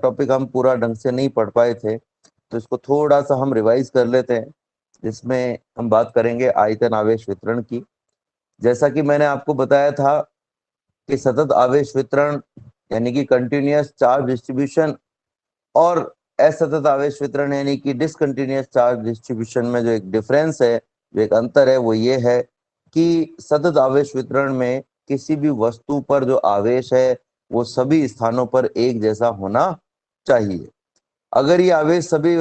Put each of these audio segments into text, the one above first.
Topic हम पूरा ढंग से नहीं पढ़ पाए थे, तो इसको थोड़ा सा हम रिवाइज कर लेते हैं, जिसमें हम बात करेंगे आयतन आवेश वितरण की। जैसा कि मैंने आपको बताया था कि सतत आवेश वितरण यानी कि कंटिन्यूअस चार्ज डिस्ट्रीब्यूशन और असतत आवेश वितरण यानी कि डिसकंटिन्यूअस चार्ज डिस्ट्रीब्यूशन में जो एक डिफरेंस है, जो एक अंतर है, वो ये है कि सतत आवेश वितरण में किसी भी वस्तु पर जो आवेश है वो सभी स्थानों पर एक जैसा होना चाहिए। अगर ये आवेश सभी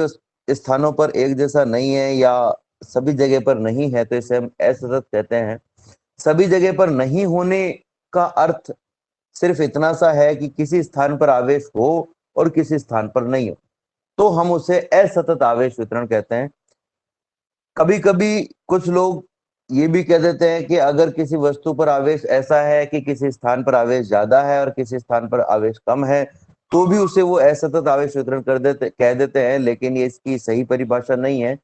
स्थानों पर एक जैसा नहीं है या सभी जगह पर नहीं है तो इसे हम असतत कहते हैं। सभी जगह पर नहीं होने का अर्थ सिर्फ इतना सा है कि किसी स्थान पर आवेश हो और किसी स्थान पर नहीं हो, तो हम उसे असतत आवेश वितरण कहते हैं। कभी कभी कुछ लोग ये भी कह देते हैं कि अगर किसी वस्तु पर आवेश ऐसा है कि किसी स्थान पर आवेश ज्यादा है और किसी स्थान पर आवेश कम है, तो भी उसे वो असतत आवेश वितरण कह देते हैं, लेकिन ये इसकी सही परिभाषा नहीं है।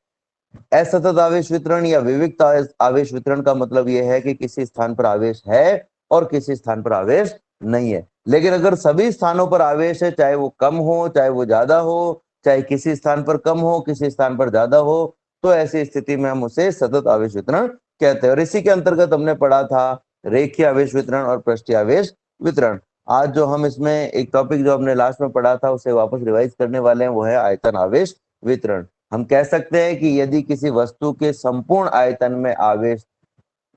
असतत आवेश वितरण या विविक्त आवेश वितरण का मतलब यह है कि किसी स्थान पर आवेश है और किसी स्थान पर आवेश नहीं है। लेकिन अगर सभी स्थानों पर आवेश है, चाहे वो कम हो चाहे वो ज्यादा हो, चाहे किसी स्थान पर कम हो किसी स्थान पर ज्यादा हो, तो ऐसी स्थिति में हम उसे सतत आवेश वितरण कहते हैं। और इसी के अंतर्गत हमने पढ़ा था रेखीय आवेश वितरण और पृष्ठीय आवेश वितरण। आज जो हम इसमें एक टॉपिक जो हमने लास्ट में पढ़ा था उसे वापस रिवाइज करने वाले हैं, वो है आयतन आवेश वितरण। हम कह सकते हैं कि यदि किसी वस्तु के संपूर्ण आयतन में आवेश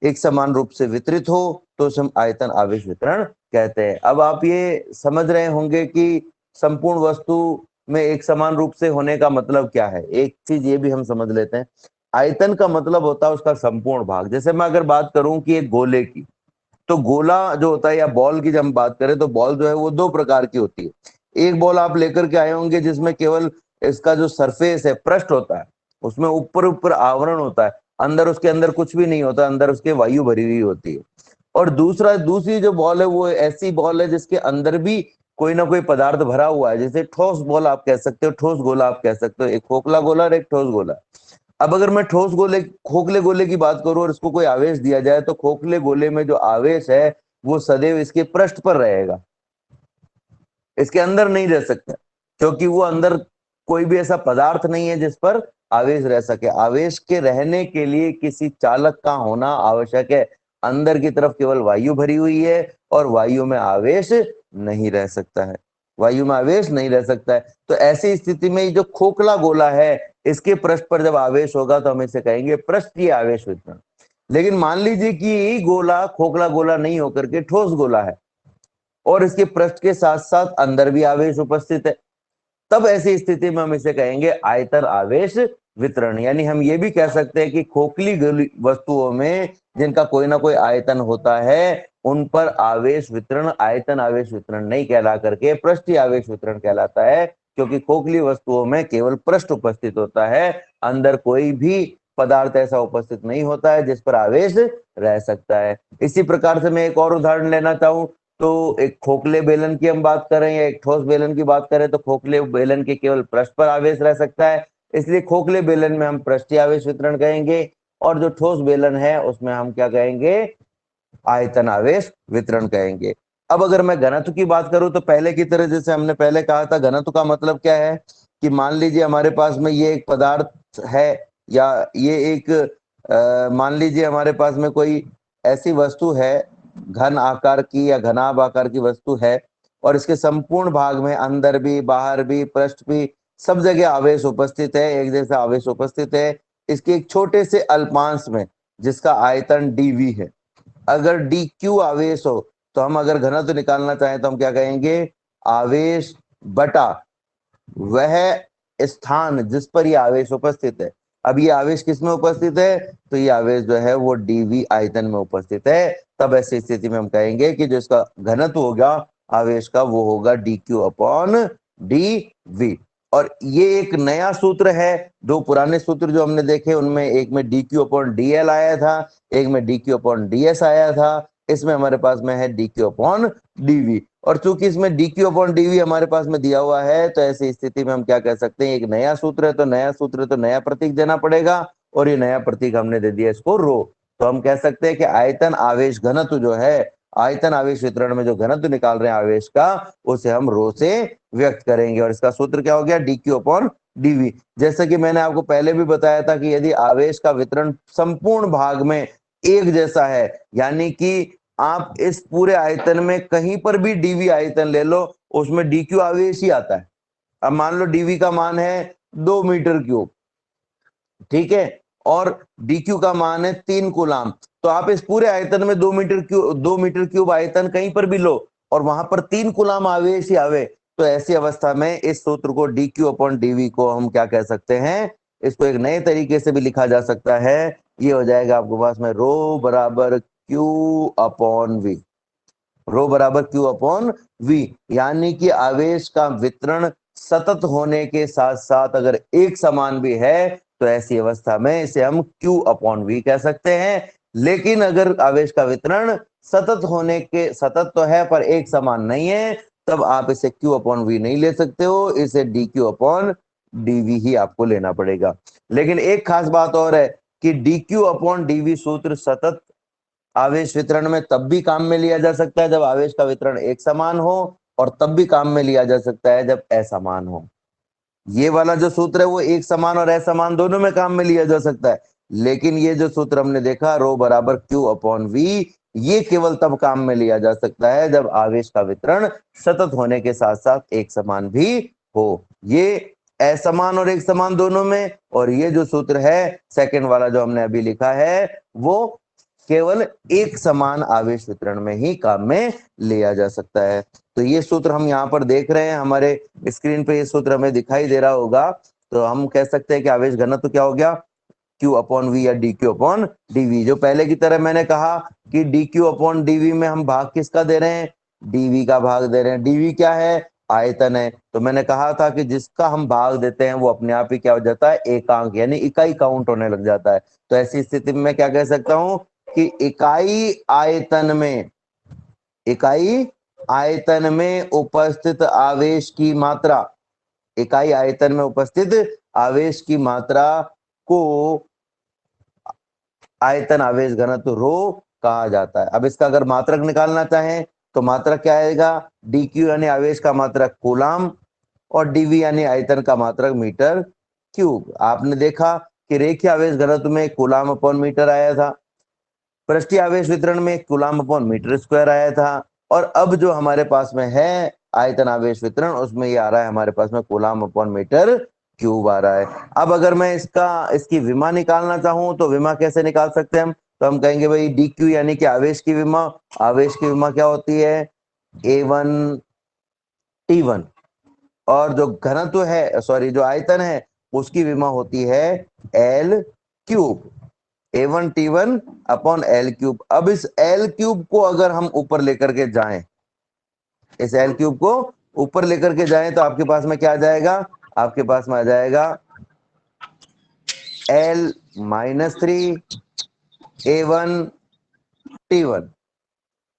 एक समान रूप से वितरित हो तो उसे हम आयतन आवेश वितरण कहते हैं। अब आप ये समझ रहे होंगे कि संपूर्ण वस्तु में एक समान रूप से होने का मतलब क्या है। एक चीज ये भी हम समझ लेते हैं, आयतन का मतलब होता है उसका संपूर्ण भाग। जैसे मैं अगर बात करूं कि एक गोले की, तो गोला जो होता है या बॉल की जब हम बात करें तो बॉल जो है वो दो प्रकार की होती है। एक बॉल आप लेकर के आए होंगे जिसमें केवल इसका जो सरफेस है, पृष्ठ होता है, उसमें ऊपर ऊपर आवरण होता है, अंदर उसके अंदर कुछ भी नहीं होता, अंदर उसके वायु भरी हुई होती है। और दूसरी जो बॉल है वो ऐसी बॉल है जिसके अंदर भी कोई ना कोई पदार्थ भरा हुआ है, जैसे ठोस बॉल आप कह सकते हो, ठोस गोला आप कह सकते हो, एक खोखला गोला और एक ठोस गोला। अब अगर मैं खोखले गोले की बात करूं और इसको कोई आवेश दिया जाए तो खोखले गोले में जो आवेश है वो सदैव इसके पृष्ठ पर रहेगा, इसके अंदर नहीं रह सकता, क्योंकि वो अंदर कोई भी ऐसा पदार्थ नहीं है जिस पर आवेश रह सके। आवेश के रहने के लिए किसी चालक का होना आवश्यक है। अंदर की तरफ केवल वायु भरी हुई है और वायु में आवेश नहीं रह सकता है, वायु में आवेश नहीं रह सकता है। तो ऐसी स्थिति में जो खोखला गोला है इसके पृष्ठ पर जब आवेश होगा तो हम इसे कहेंगे पृष्ठीय आवेश वितरण। लेकिन मान लीजिए कि यही गोला खोखला गोला नहीं होकर के ठोस गोला है और इसके पृष्ठ के साथ साथ अंदर भी आवेश उपस्थित है, तब ऐसी स्थिति में हम इसे कहेंगे आयतन आवेश वितरण। यानी हम ये भी कह सकते हैं कि खोखली वस्तुओं में जिनका कोई ना कोई आयतन होता है उन पर आवेश वितरण आयतन आवेश वितरण नहीं कहला करके पृष्ठीय आवेश वितरण कहलाता है, क्योंकि खोखली वस्तुओं में केवल पृष्ठ उपस्थित होता है, अंदर कोई भी पदार्थ ऐसा उपस्थित नहीं होता है जिस पर आवेश रह सकता है। इसी प्रकार से मैं एक और उदाहरण लेना चाहूं तो एक खोखले बेलन की हम बात करें या एक ठोस बेलन की बात करें तो खोखले बेलन के केवल पृष्ठ पर आवेश रह सकता है, इसलिए खोखले बेलन में हम पृष्ठीय आवेश वितरण कहेंगे, और जो ठोस बेलन है उसमें हम क्या कहेंगे, आयतन आवेश वितरण कहेंगे। अब अगर मैं घनत्व की बात करूं तो पहले की तरह जैसे हमने पहले कहा था, घनत्व का मतलब क्या है कि मान लीजिए हमारे पास में ये एक पदार्थ है या ये एक मान लीजिए हमारे पास में कोई ऐसी वस्तु है घन आकार की या घनाभ आकार की वस्तु है और इसके संपूर्ण भाग में अंदर भी बाहर भी पृष्ठ भी सब जगह आवेश उपस्थित है, एक जैसा आवेश उपस्थित है। इसके एक छोटे से अल्पांश में जिसका आयतन dv है, अगर dq आवेश हो तो हम अगर घनत्व निकालना चाहें तो हम क्या कहेंगे, आवेश बटा वह स्थान जिस पर ये आवेश उपस्थित है। अब ये आवेश किस में उपस्थित है, तो ये आवेश जो है वो dv आयतन में उपस्थित है। तब ऐसी स्थिति में हम कहेंगे कि जो इसका घनत्व होगा आवेश का वो होगा dq अपॉन dv। और ये एक नया सूत्र है, दो पुराने सूत्र जो हमने देखे उनमें एक में dq अपॉन dl आया था, एक में dq अपॉन ds आया था, इसमें हमारे पास में है dq अपॉन dv। और चूंकि इसमें dq अपॉन dv हमारे पास में दिया हुआ है तो ऐसी स्थिति में हम क्या कह सकते हैं, एक नया सूत्र है तो नया सूत्र तो नया प्रतीक देना पड़ेगा, और ये नया प्रतीक हमने दे दिया इसको रो। तो हम कह सकते हैं कि आयतन आवेश घनत्व जो है आयतन आवेश वितरण में जो घनत्व निकाल रहे हैं आवेश का, उसे हम रो से व्यक्त करेंगे। और इसका सूत्र क्या हो गया, dq अपॉन dv। जैसा कि मैंने आपको पहले भी बताया था कि यदि आवेश का वितरण संपूर्ण भाग में एक जैसा है, यानी कि आप इस पूरे आयतन में कहीं पर भी dv आयतन ले लो, उसमें dq आवेश ही आता है। अब मान लो dv का मान है 2 मीटर क्यूब, ठीक है, और dq का मान है 3 कूलाम। तो आप इस पूरे आयतन में 2 मीटर क्यूब आयतन कहीं पर भी लो और वहां पर 3 कूलाम आवेश ही आवे, तो ऐसी अवस्था में इस सूत्र को dq अपॉन dv को हम क्या कह सकते हैं, इसको एक नए तरीके से भी लिखा जा सकता है। ये हो जाएगा आपके पास में रो बराबर q अपॉन v, रो बराबर q अपॉन v, यानी कि आवेश का वितरण सतत होने के साथ साथ अगर एक समान भी है तो ऐसी अवस्था में इसे हम q अपॉन v कह सकते हैं। लेकिन अगर आवेश का वितरण सतत तो है पर एक समान नहीं है, तब आप इसे q अपॉन v नहीं ले सकते हो, इसे dq अपॉन dv ही आपको लेना पड़ेगा। लेकिन एक खास बात और है कि dq अपॉन dv सूत्र सतत आवेश वितरण में तब भी काम में लिया जा सकता है जब आवेश का वितरण एक समान हो, और तब भी काम में लिया जा सकता है जब असमान हो। ये वाला जो सूत्र है वो एक समान और असमान दोनों में काम में लिया जा सकता है, लेकिन ये जो सूत्र हमने देखा रो बराबर q अपॉन v, ये केवल तब काम में लिया जा सकता है जब आवेश का वितरण सतत होने के साथ साथ एक समान भी हो। ये असमान और एक समान दोनों में, और ये जो सूत्र है सेकंड वाला जो हमने अभी लिखा है वो केवल एक समान आवेश वितरण में ही काम में लिया जा सकता है। तो ये सूत्र हम यहाँ पर देख रहे हैं, हमारे स्क्रीन पे ये सूत्र हमें दिखाई दे रहा होगा। तो हम कह सकते हैं कि आवेश घनत्व तो क्या हो गया, q अपॉन v या dq अपॉन dv। जो पहले की तरह मैंने कहा कि dq अपॉन dv में हम भाग किसका दे रहे हैं, dv का भाग दे रहे हैं। dv क्या है, आयतन है। तो मैंने कहा था कि जिसका हम भाग देते हैं वो अपने आप ही क्या हो जाता है, एकांक यानी इकाई काउंट होने लग जाता है। तो ऐसी स्थिति में मैं क्या कह सकता हूं कि इकाई आयतन में उपस्थित आवेश की मात्रा, इकाई आयतन में उपस्थित आवेश की मात्रा को आयतन आवेश घनत्व रो कहा जाता है। अब इसका अगर मात्रक निकालना चाहें तो मात्रक क्या आएगा, dq यानी आवेश का मात्रक कूलाम, और dv यानी आयतन का मात्रक मीटर क्यूब। आपने देखा कि रेखीय आवेश घनत्व में कूलाम अपॉन मीटर आया था, पृष्ठीय आवेश वितरण में कूलाम अपॉन मीटर स्क्वायर आया था, और अब जो हमारे पास में है आयतन आवेश वितरण, उसमें ये आ रहा है हमारे पास में कूलाम अपॉन मीटर क्यूब आ रहा है। अब अगर मैं इसकी विमा निकालना चाहूं तो विमा कैसे निकाल सकते हैं हम, तो हम कहेंगे भाई dq यानी कि आवेश की विमा, आवेश की विमा क्या होती है, a1 t1, और जो घनत्व है सॉरी जो आयतन है उसकी विमा होती है l cube, a1 t1 upon l cube. अब इस l क्यूब को अगर हम ऊपर लेकर के जाएं, इस l क्यूब को ऊपर लेकर के जाएं तो आपके पास में क्या आ जाएगा, आपके पास में आ जाएगा l minus 3 a1 t1,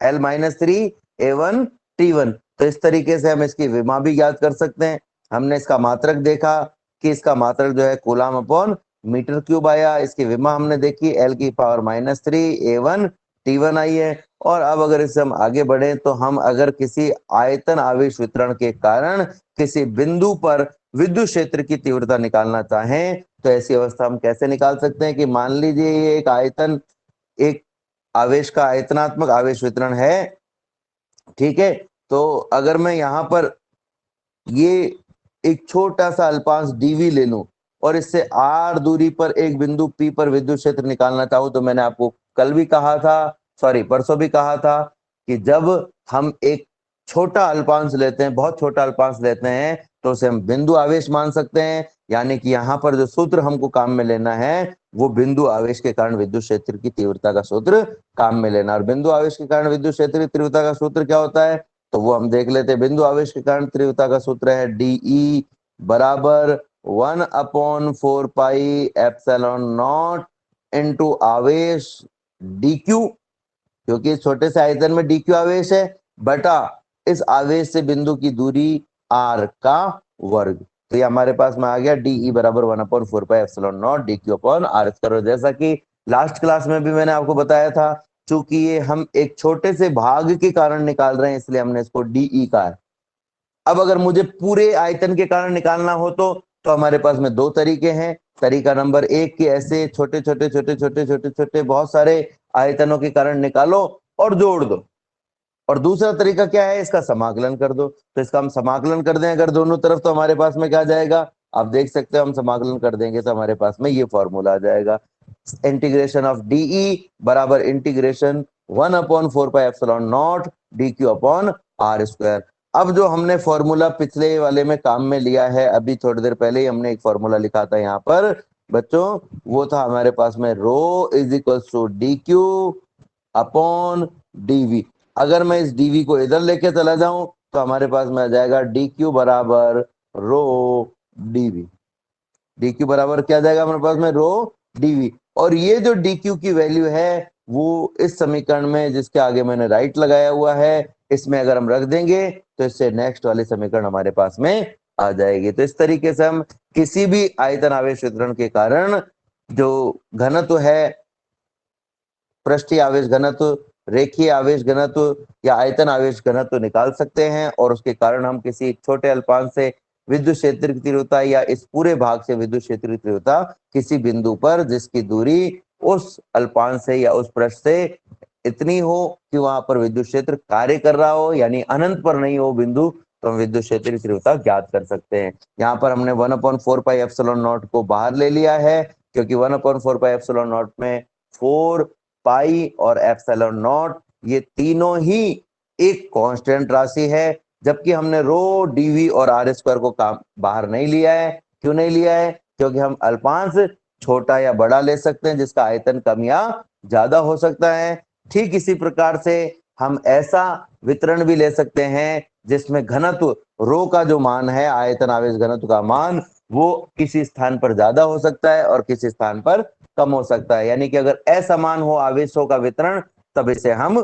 l minus 3 a1 t1। तो इस तरीके से हम इसकी विमा भी ज्ञात कर सकते हैं। हमने इसका मात्रक देखा कि इसका मात्रक जो है कूलाम अपॉन मीटर क्यूब आया, इसकी विमा हमने देखी l की पावर माइनस 3 a1 t1 आई है। और अब अगर इससे हम आगे बढ़े तो हम अगर किसी आयतन आवेश वितरण के कारण किसी बिंदु पर विद्युत क्षेत्र की तीव्रता निकालना चाहें तो ऐसी अवस्था हम कैसे निकाल सकते हैं कि मान लीजिए ये एक आवेश का आयतनात्मक आवेश वितरण है, ठीक है। तो अगर मैं यहाँ पर ये एक छोटा सा अल्पांश dv ले लूं और इससे r दूरी पर एक बिंदु P पर विद्युत क्षेत्र निकालना चाहूं, तो मैंने आपको कल भी कहा था, सॉरी परसों भी कहा था कि जब हम एक छोटा अल्पांश लेते हैं, बहुत छोटा अल्पांश लेते हैं, तो उसे हम बिंदु आवेश मान सकते हैं। यानी कि यहाँ पर जो सूत्र हमको काम में लेना है वो बिंदु आवेश के कारण विद्युत क्षेत्र की तीव्रता का सूत्र काम में लेना। और बिंदु आवेश के कारण विद्युत क्षेत्र की तीव्रता का सूत्र क्या होता है, तो वो हम देख लेते हैं। बिंदु आवेश के कारण तीव्रता का सूत्र है dE बराबर 1/4 पाई एप्सिलॉन नॉट इनटू आवेश dQ, क्योंकि इस छोटे से आयतन में dQ आवेश है, बटा इस आवेश से बिंदु की दूरी r का वर्ग। तो ये हमारे पास में आ गया dE बराबर 1/4 pi epsilon not dQ upon r square. जैसा कि लास्ट क्लास में भी मैंने आपको बताया था चूंकि ये हम एक छोटे से भाग के कारण निकाल रहे हैं इसलिए हमने इसको डीई कहा है। अब अगर मुझे पूरे आयतन के कारण निकालना हो तो हमारे पास में दो तरीके हैं। तरीका नंबर 1 कि ऐसे छोटे छोटे छोटे छोटे छोटे छोटे बहुत सारे आयतनों के कारण निकालो और जोड़ दो, और दूसरा तरीका क्या है, इसका समाकलन कर दो। तो इसका हम समाकलन कर दें अगर दोनों तरफ, तो हमारे पास में क्या जाएगा, आप देख सकते हो हम समाकलन कर देंगे तो हमारे पास में ये फॉर्मूला आ जाएगा, इंटीग्रेशन ऑफ डीई बराबर integration 1/4πε0 dq upon R square. अब जो हमने फॉर्मूला पिछले वाले में काम में लिया है, अभी थोड़ी देर पहले ही हमने एक फॉर्मूला लिखा था यहाँ पर बच्चों, वो था हमारे पास में rho is equal to D Q upon DV. अगर मैं इस डीवी को इधर लेके चला जाऊं तो हमारे पास में आ जाएगा डी क्यू बराबर रो डीवी। डी क्यू बराबर क्या जाएगा हमारे पास में, रो डीवी। और ये जो डी क्यू की वैल्यू है वो इस समीकरण में जिसके आगे मैंने राइट लगाया हुआ है, इसमें अगर हम रख देंगे तो इससे नेक्स्ट वाली समीकरण हमारे पास में आ जाएगी। तो इस तरीके से हम किसी भी आयतन आवेश वितरण के कारण जो घनत्व है, पृष्ठीय आवेश घनत्व, रेखीय आवेश घनत्व या आयतन आवेश घनत्व निकाल सकते हैं, और उसके कारण हम किसी छोटे अल्पांश से विद्युत क्षेत्र की तीव्रता या इस पूरे भाग से विद्युत क्षेत्र की तीव्रता किसी बिंदु पर जिसकी दूरी उस अल्पांश से या उस पृष्ठ से इतनी हो कि वहां पर विद्युत क्षेत्र कार्य कर रहा हो, यानी अनंत पर नहीं हो बिंदु, तो हम विद्युत क्षेत्र की तीव्रता ज्ञात कर सकते हैं। यहाँ पर हमने 1/4πε0 को बाहर ले लिया है, क्योंकि 1/4πε0 में 4 पाई और एप्सिलॉन नॉट ये तीनों ही एक कांस्टेंट राशि है, जबकि हमने रो डीवी और आर स्क्वायर को काम बाहर नहीं लिया है। क्यों नहीं लिया है, क्योंकि हम अल्पांश छोटा या बड़ा ले सकते हैं जिसका आयतन कम या ज्यादा हो सकता है। ठीक इसी प्रकार से हम ऐसा वितरण भी ले सकते हैं जिसमें घनत्व रो का जो मान है, आयतन आवेश घनत्व का मान, वो किसी स्थान पर ज्यादा हो सकता है और किसी स्थान पर कम हो सकता है। यानी कि अगर असमान हो आवेशों का वितरण तब इसे हम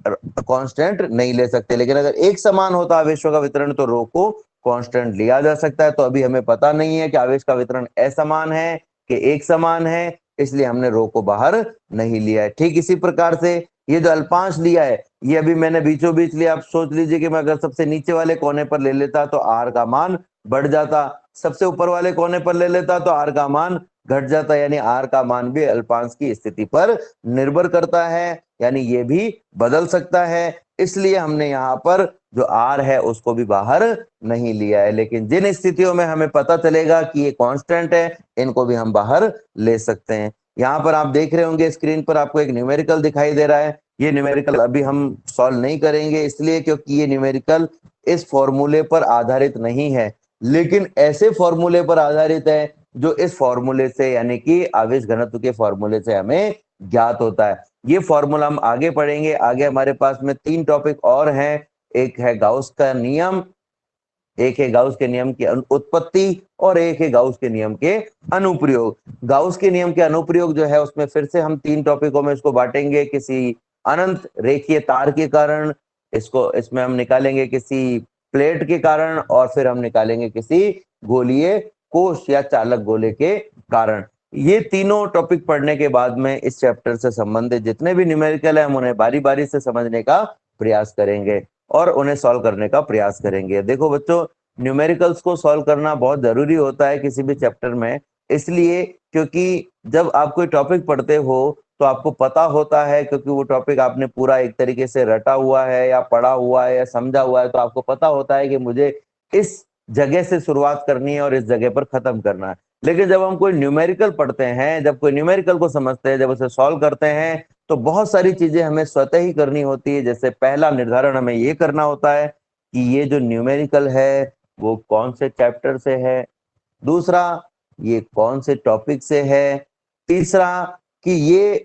कांस्टेंट नहीं ले सकते, लेकिन अगर एक समान होता आवेशों का वितरण तो रो को कांस्टेंट लिया जा सकता है। तो अभी हमें पता नहीं है कि आवेश का वितरण असमान है कि एक समान है, इसलिए हमने रो को बाहर नहीं लिया है। ठीक इसी प्रकार से ये जो अल्पांश लिया है, ये अभी मैंने बीचों बीच लिया। आप सोच लीजिए कि मैं अगर सबसे नीचे वाले कोने पर ले लेता तो आर का मान बढ़ जाता, सबसे ऊपर वाले कोने पर ले लेता तो आर का मान घट जाता, यानी आर का मान भी अल्पांश की स्थिति पर निर्भर करता है, यानी ये भी बदल सकता है। इसलिए हमने यहाँ पर जो आर है उसको भी बाहर नहीं लिया है, लेकिन जिन स्थितियों में हमें पता चलेगा कि ये कांस्टेंट है, इनको भी हम बाहर ले सकते हैं। यहाँ पर आप देख रहे होंगे स्क्रीन पर आपको एक न्यूमेरिकल दिखाई दे रहा है। ये न्यूमेरिकल अभी हम सॉल्व नहीं करेंगे, इसलिए क्योंकि ये न्यूमेरिकल इस फॉर्मूले पर आधारित नहीं है, लेकिन ऐसे फॉर्मूले पर आधारित है जो इस फॉर्मूले से, यानी कि आवेश घनत्व के फॉर्मूले से हमें ज्ञात होता है। ये फॉर्मूला हम आगे पढ़ेंगे। आगे हमारे पास में 3 टॉपिक और हैं। एक है गाउस का नियम, एक है गाउस के नियम की उत्पत्ति, और एक है गाउस के नियम के अनुप्रयोग। गाउस के नियम के अनुप्रयोग जो है उसमें फिर से हम 3 टॉपिकों में इसको बांटेंगे। किसी अनंत रेखीय तार के कारण, इसमें हम निकालेंगे किसी प्लेट के कारण, और फिर हम निकालेंगे किसी गोलीय कोश या चालक गोले के कारण। ये तीनों टॉपिक पढ़ने के बाद में इस चैप्टर से संबंधित जितने भी न्यूमेरिकल है हम उन्हें बारी बारी से समझने का प्रयास करेंगे और उन्हें सॉल्व करने का प्रयास करेंगे। देखो बच्चों, न्यूमेरिकल्स को सॉल्व करना बहुत जरूरी होता है किसी भी चैप्टर में, इसलिए क्योंकि जब आप कोई टॉपिक पढ़ते हो तो आपको पता होता है, क्योंकि वो टॉपिक आपने पूरा एक तरीके से रटा हुआ है या पढ़ा हुआ है या समझा हुआ है, तो आपको पता होता है कि मुझे इस जगह से शुरुआत करनी है और इस जगह पर खत्म करना है। लेकिन जब हम कोई न्यूमेरिकल पढ़ते हैं, जब कोई न्यूमेरिकल को समझते हैं, जब उसे सॉल्व करते हैं, तो बहुत सारी चीजें हमें स्वतः ही करनी होती है। जैसे पहला निर्धारण हमें ये करना होता है कि ये जो न्यूमेरिकल है वो कौन से चैप्टर से है, दूसरा ये कौन से टॉपिक से है, तीसरा कि ये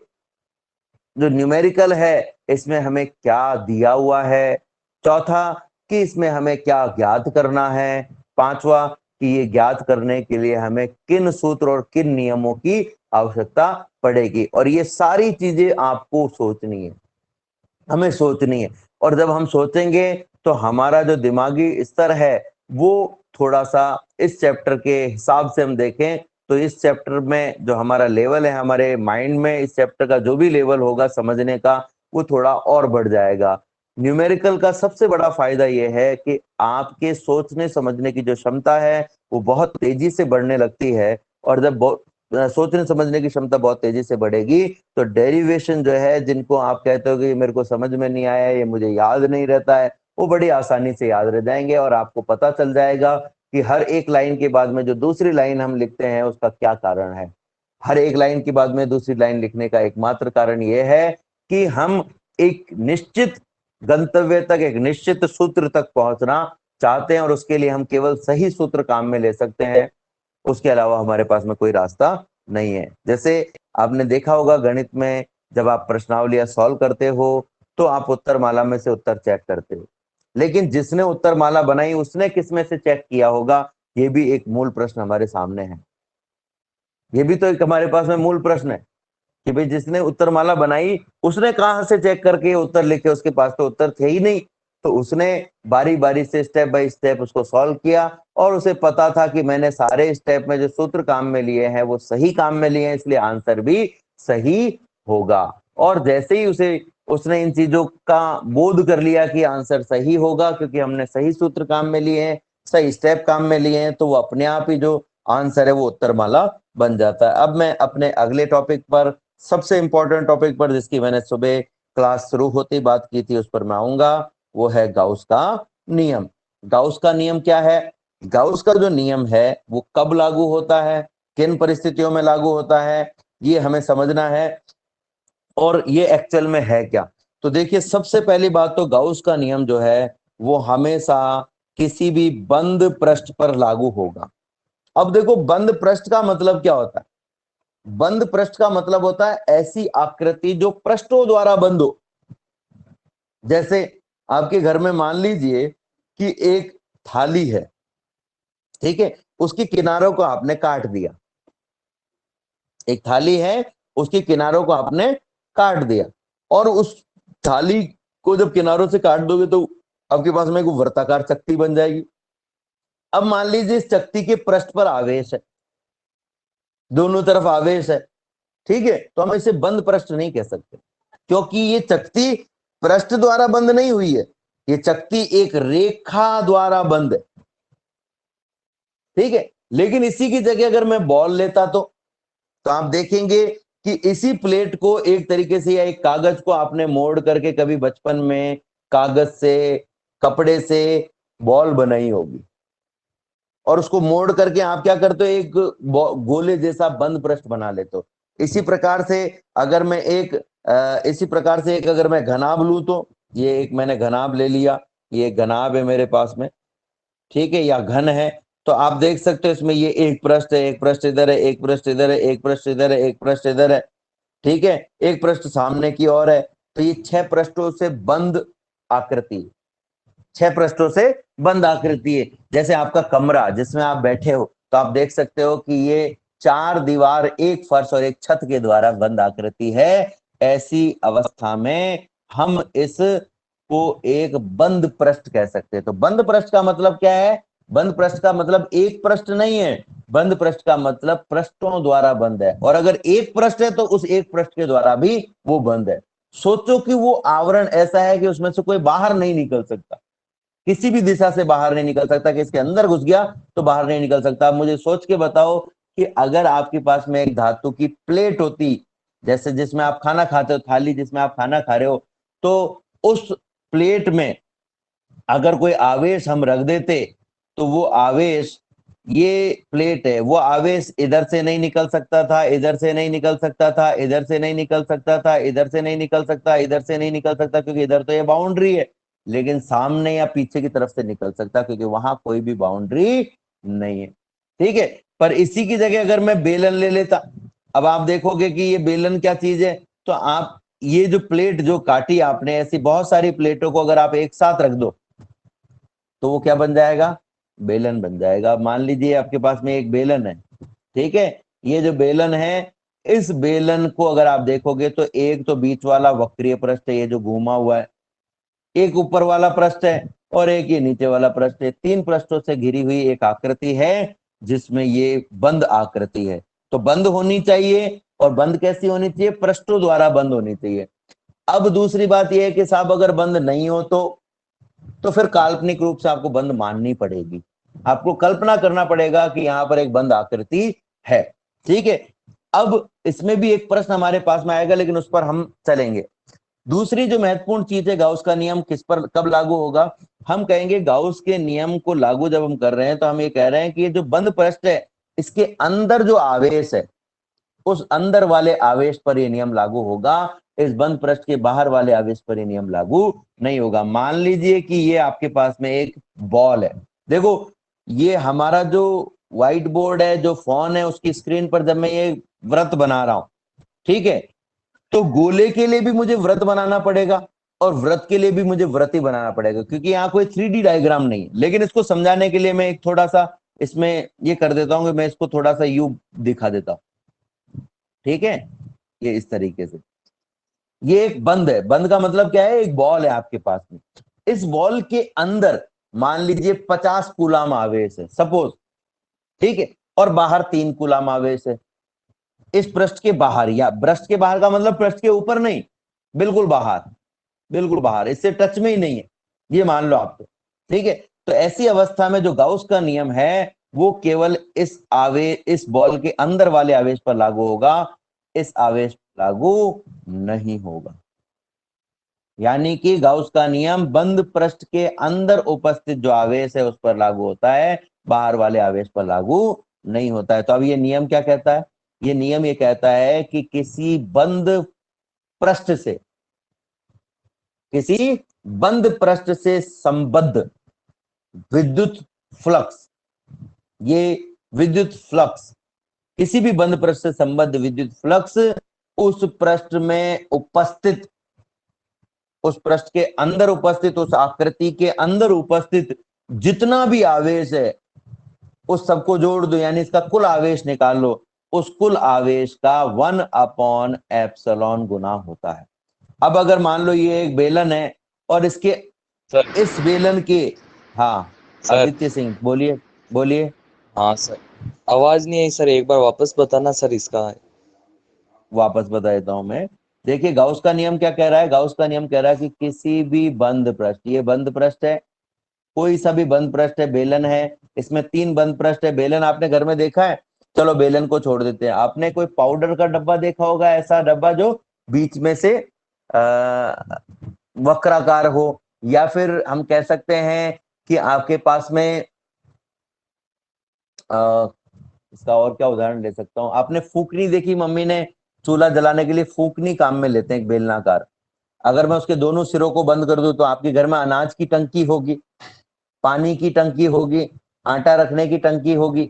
जो न्यूमेरिकल है इसमें हमें क्या दिया हुआ है, चौथा कि इसमें हमें क्या ज्ञात करना है, पांचवा कि ये ज्ञात करने के लिए हमें किन सूत्र और किन नियमों की आवश्यकता पड़ेगी। और ये सारी चीजें आपको सोचनी है, हमें सोचनी है। और जब हम सोचेंगे तो हमारा जो दिमागी स्तर है वो थोड़ा सा इस चैप्टर के हिसाब से हम देखें तो इस चैप्टर में जो हमारा लेवल है हमारे माइंड में, इस चैप्टर का जो भी लेवल होगा समझने का, वो थोड़ा और बढ़ जाएगा। न्यूमेरिकल का सबसे बड़ा फायदा ये है कि आपके सोचने समझने की जो क्षमता है वो बहुत तेजी से बढ़ने लगती है, और जब सोचने समझने की क्षमता बहुत तेजी से बढ़ेगी तो डेरिवेशन जो है, जिनको आप कहते हो कि मेरे को समझ में नहीं आया, ये मुझे याद नहीं रहता है, वो बड़ी आसानी से याद रह जाएंगे, और आपको पता चल जाएगा कि हर एक लाइन के बाद में जो दूसरी लाइन हम लिखते हैं उसका क्या कारण है। हर एक लाइन के बाद में दूसरी लाइन लिखने का एकमात्र कारण यह है कि हम एक निश्चित गंतव्य तक, एक निश्चित सूत्र तक पहुंचना चाहते हैं, और उसके लिए हम केवल सही सूत्र काम में ले सकते हैं, उसके अलावा हमारे पास में कोई रास्ता नहीं है। जैसे आपने देखा होगा गणित में जब आप प्रश्नावलियां सॉल्व करते हो तो आप उत्तर माला में से उत्तर चेक करते हो, लेकिन जिसने उत्तर माला बनाई उसने किस में से चेक किया होगा, ये भी एक मूल प्रश्न हमारे सामने है। ये भी तो एक हमारे पास में मूल प्रश्न है कि भाई जिसने उत्तर माला बनाई उसने कहां से चेक करके उत्तर लिखे, उसके पास तो उत्तर थे ही नहीं, तो उसने बारी बारी से स्टेप बाय स्टेप उसको सॉल्व किया, और उसे पता था कि मैंने सारे स्टेप में जो सूत्र काम में लिए हैं वो सही काम में लिए हैं, इसलिए आंसर भी सही होगा। और जैसे ही उसने इन चीजों का बोध कर लिया कि आंसर सही होगा क्योंकि हमने सही सूत्र काम में लिए हैं, सही स्टेप काम में लिए हैं, तो वो अपने आप ही जो आंसर है वो उत्तरमाला बन जाता है। अब मैं अपने अगले टॉपिक पर, सबसे इंपॉर्टेंट टॉपिक पर, जिसकी मैंने सुबह क्लास शुरू होते ही बात की थी, उस पर मैं आऊंगा, वो है गाउस का नियम। गाउस का नियम क्या है? गाउस का जो नियम है वो कब लागू होता है, किन परिस्थितियों में लागू होता है, ये हमें समझना है, और ये एक्चुअल में है क्या। तो देखिए, सबसे पहली बात तो गाउस का नियम जो है वो हमेशा किसी भी बंद पृष्ठ पर लागू होगा। अब देखो, बंद पृष्ठ का मतलब क्या होता है? बंद पृष्ठ का मतलब होता है ऐसी आकृति जो पृष्ठों द्वारा बंद हो। जैसे आपके घर में मान लीजिए कि एक थाली है, ठीक है, उसकी किनारों को आपने काट दिया। एक थाली है, उसके किनारों को आपने काट दिया, और उस थाली को जब किनारों से काट दोगे तो आपके पास में एक वर्ताकार चक्ति बन जाएगी। अब मान लीजिए इस चक्ति के पृष्ठ पर आवेश है, दोनों तरफ आवेश है, ठीक है, तो हम इसे बंद पृष्ठ नहीं कह सकते, क्योंकि ये चक्ति पृष्ठ द्वारा बंद नहीं हुई है, ये चक्ति एक रेखा द्वारा बंद है, ठीक है। लेकिन इसी की जगह अगर मैं बॉल लेता तो आप देखेंगे कि इसी प्लेट को एक तरीके से, या एक कागज को आपने मोड़ करके कभी बचपन में कागज से, कपड़े से बॉल बनाई होगी, और उसको मोड़ करके आप क्या करते हो, एक गोले जैसा बंद पृष्ठ बना लेते हो। इसी प्रकार से अगर मैं अगर मैं घनाभ लूं, तो ये एक मैंने घनाभ ले लिया, ये घनाभ है मेरे पास में, ठीक है, या घन है, तो आप देख सकते हो इसमें ये एक पृष्ठ है, एक पृष्ठ इधर है, एक पृष्ठ इधर है, एक पृष्ठ इधर है, एक पृष्ठ इधर है, ठीक है, एक पृष्ठ सामने की ओर है, तो ये 6 पृष्ठों से बंद आकृति, 6 पृष्ठों से बंद आकृति है। जैसे आपका कमरा जिसमें आप बैठे हो, तो आप देख सकते हो कि ये 4 दीवार, एक फर्श और एक छत के द्वारा बंद आकृति है। ऐसी अवस्था में हम इस को एक बंद पृष्ठ कह सकते हैं। तो बंद पृष्ठ का मतलब क्या है? बंद पृष्ठ का मतलब एक पृष्ठ नहीं है, बंद पृष्ठ का मतलब पृष्ठों द्वारा बंद है, और अगर एक पृष्ठ है तो उस एक पृष्ठ के द्वारा भी वो बंद है। सोचो कि वो आवरण ऐसा है कि उसमें से कोई बाहर नहीं निकल सकता, किसी भी दिशा से बाहर नहीं निकल सकता, कि इसके अंदर घुस गया तो बाहर नहीं निकल सकता। मुझे सोच के बताओ कि अगर आपके पास में एक धातु की प्लेट होती, जैसे जिसमें आप खाना खाते हो, थाली जिसमें आप खाना खा रहे हो, तो उस प्लेट में अगर कोई आवेश हम रख देते, तो वो आवेश, ये प्लेट है, वो आवेश इधर से नहीं निकल सकता था, इधर से नहीं निकल सकता था, इधर से नहीं निकल सकता था, इधर से नहीं निकल सकता, इधर से नहीं निकल सकता, क्योंकि इधर तो ये बाउंड्री है, लेकिन सामने या पीछे की तरफ से निकल सकता, क्योंकि वहां कोई भी बाउंड्री नहीं है, ठीक है। पर इसी की जगह अगर मैं बेलन ले लेता, अब आप देखोगे कि ये बेलन क्या चीज है, तो आप ये जो प्लेट जो काटी आपने, ऐसी बहुत सारी प्लेटों को अगर आप एक साथ रख दो तो वो क्या बन जाएगा? बेलन बन जाएगा। मान लीजिए आपके पास में एक बेलन है, ठीक है, ये जो बेलन है, इस बेलन को अगर आप देखोगे तो एक तो बीच वाला वक्रीय पृष्ठ है, ये जो घूमा हुआ है, एक ऊपर वाला पृष्ठ है, और एक ये नीचे वाला पृष्ठ है। 3 पृष्ठों से घिरी हुई एक आकृति है, जिसमें ये बंद आकृति है। तो बंद होनी चाहिए, और बंद कैसी होनी चाहिए? पृष्ठों द्वारा बंद होनी चाहिए। अब दूसरी बात यह है कि साहब अगर बंद नहीं हो तो फिर काल्पनिक रूप से आपको बंद माननी पड़ेगी, आपको कल्पना करना पड़ेगा कि यहां पर एक बंद आकृति है। ठीक है, अब इसमें भी एक प्रश्न हमारे पास में आएगा, लेकिन उस पर हम चलेंगे। दूसरी जो महत्वपूर्ण चीज है, गाउस का नियम किस पर कब लागू होगा? हम कहेंगे गाउस के नियम को लागू जब हम कर रहे हैं तो हम ये कह रहे हैं कि ये जो बंद पृष्ठ है, इसके अंदर जो आवेश है, उस अंदर वाले आवेश पर ये नियम लागू होगा, इस बंद पृष्ठ के बाहर वाले आवेश पर ये नियम लागू नहीं होगा। मान लीजिए कि ये आपके पास में एक बॉल है, देखो ये हमारा जो व्हाइट बोर्ड है, जो फोन है, उसकी स्क्रीन पर जब मैं ये वृत्त बना रहा हूं, ठीक है, तो गोले के लिए भी मुझे वृत्त बनाना पड़ेगा और वृत्त के लिए भी मुझे वृत्त ही बनाना पड़ेगा, क्योंकि यहाँ कोई 3D डायग्राम नहीं है। लेकिन इसको समझाने के लिए मैं एक थोड़ा सा इसमें ये कर देता हूं कि मैं इसको थोड़ा सा यू दिखा देता हूं। ठीक है, ये इस तरीके से, ये एक बंद है। बंद का मतलब क्या है? एक बॉल है आपके पास में, इस बॉल के अंदर मान लीजिए 50 कूलाम आवेश है सपोज, ठीक है, और बाहर 3 कूलाम आवेश है। इस पृष्ठ के बाहर, या पृष्ठ के बाहर का मतलब पृष्ठ के ऊपर नहीं, बिल्कुल बाहर, बिल्कुल बाहर, इससे टच में ही नहीं है, ये मान लो आप तो। ठीक है, तो ऐसी अवस्था में जो गाउस का नियम है वो केवल इस बॉल के अंदर वाले आवेश पर लागू होगा, इस आवेश पर लागू नहीं होगा। यानी कि गाउस का नियम बंद पृष्ठ के अंदर उपस्थित जो आवेश है उस पर लागू होता है, बाहर वाले आवेश पर लागू नहीं होता है। तो अब ये नियम क्या कहता है? ये नियम ये कहता है कि किसी बंद पृष्ठ से, किसी बंद पृष्ठ से संबद्ध विद्युत फ्लक्स, ये विद्युत फ्लक्स, किसी भी बंद पृष्ठ से संबद्ध विद्युत फ्लक्स उस पृष्ठ में उपस्थित, उस पृष्ठ के अंदर उपस्थित, उस आकृति के अंदर उपस्थित जितना भी आवेश है उस सबको जोड़ दो, यानी इसका कुल आवेश निकाल लो, उस कुल आवेश का 1/ε गुना होता है। अब अगर मान लो ये एक बेलन है और इसके सर। इस बेलन के, हाँ सर। आदित्य सिंह बोलिए, बोलिए। हाँ सर, आवाज नहीं आई सर, एक बार वापस बताना सर इसका। वापस बता देता हूं मैं। देखिए गाउस का नियम क्या कह रहा है? गाउस का नियम कह रहा है कि किसी भी बंद पृष्ठ, ये बंद पृष्ठ है, कोई सा भी बंद पृष्ठ है, बेलन है, इसमें 3 बंद पृष्ठ है। बेलन आपने घर में देखा है? चलो बेलन को छोड़ देते हैं। आपने कोई पाउडर का डब्बा देखा होगा, ऐसा डब्बा जो बीच में से वक्राकार हो, या फिर हम कह सकते हैं कि आपके पास में इसका और क्या उदाहरण ले सकता हूँ? आपने फूकनी देखी? मम्मी ने चूल्हा जलाने के लिए फूकनी काम में लेते हैं, एक बेलनाकार। अगर मैं उसके दोनों सिरों को बंद कर दूं तो आपके घर में अनाज की टंकी होगी, पानी की टंकी होगी, आटा रखने की टंकी होगी,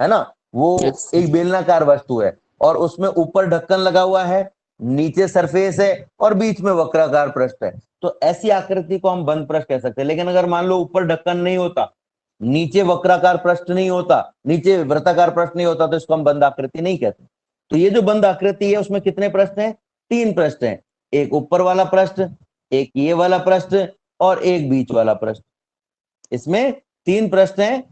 है ना? वो यस। एक बेलनाकार वस्तु है और उसमें ऊपर ढक्कन लगा हुआ है, नीचे सरफेस है और बीच में वक्राकार पृष्ठ है। तो ऐसी आकृति को हम बंद पृष्ठ कह सकते हैं। लेकिन अगर मान लो ऊपर ढक्कन नहीं होता, नीचे वक्राकार पृष्ठ नहीं होता, नीचे वृत्ताकार पृष्ठ नहीं होता, तो इसको हम बंद आकृति नहीं कहते। तो ये जो बंद आकृति है उसमें कितने पृष्ठ हैं? 3 पृष्ठ हैं, एक ऊपर वाला पृष्ठ, एक ये वाला पृष्ठ और एक बीच वाला पृष्ठ। इसमें 3 पृष्ठ हैं,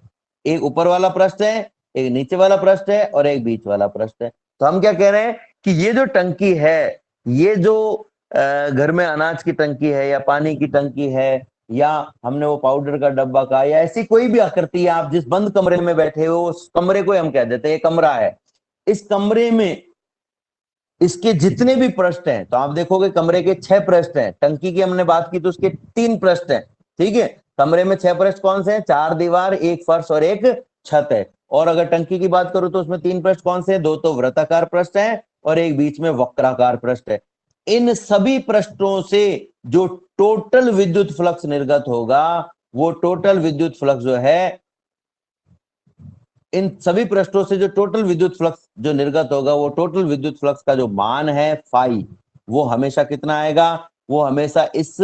एक ऊपर वाला पृष्ठ है, एक नीचे वाला पृष्ठ है और एक बीच वाला पृष्ठ है। तो हम क्या कह रहे हैं कि ये जो टंकी है, ये जो घर में अनाज की टंकी है या पानी की टंकी है, या हमने वो पाउडर का डब्बा कहा, या ऐसी कोई भी आकृति है, आप जिस बंद कमरे में बैठे हो उस कमरे को हम कह देते हैं ये कमरा है। इस कमरे में इसके जितने भी पृष्ठ हैं, तो आप देखोगे कमरे के 6 पृष्ठ हैं। टंकी की हमने बात की तो उसके 3 पृष्ठ हैं, ठीक है। कमरे में 6 पृष्ठ कौन से हैं? 4 दीवार, एक फर्श और एक छत है। और अगर टंकी की बात करूं तो उसमें 3 पृष्ठ कौन से हैं? 2 तो वृत्ताकार पृष्ठ हैं और एक बीच में वक्राकार पृष्ठ है। इन सभी पृष्ठों से जो टोटल विद्युत फ्लक्स निर्गत होगा, वो टोटल विद्युत फ्लक्स जो है, इन सभी पृष्ठों से जो टोटल विद्युत फ्लक्स जो निर्गत होगा, वो टोटल विद्युत फ्लक्स का जो मान है फाई, वो हमेशा कितना आएगा? वो हमेशा इस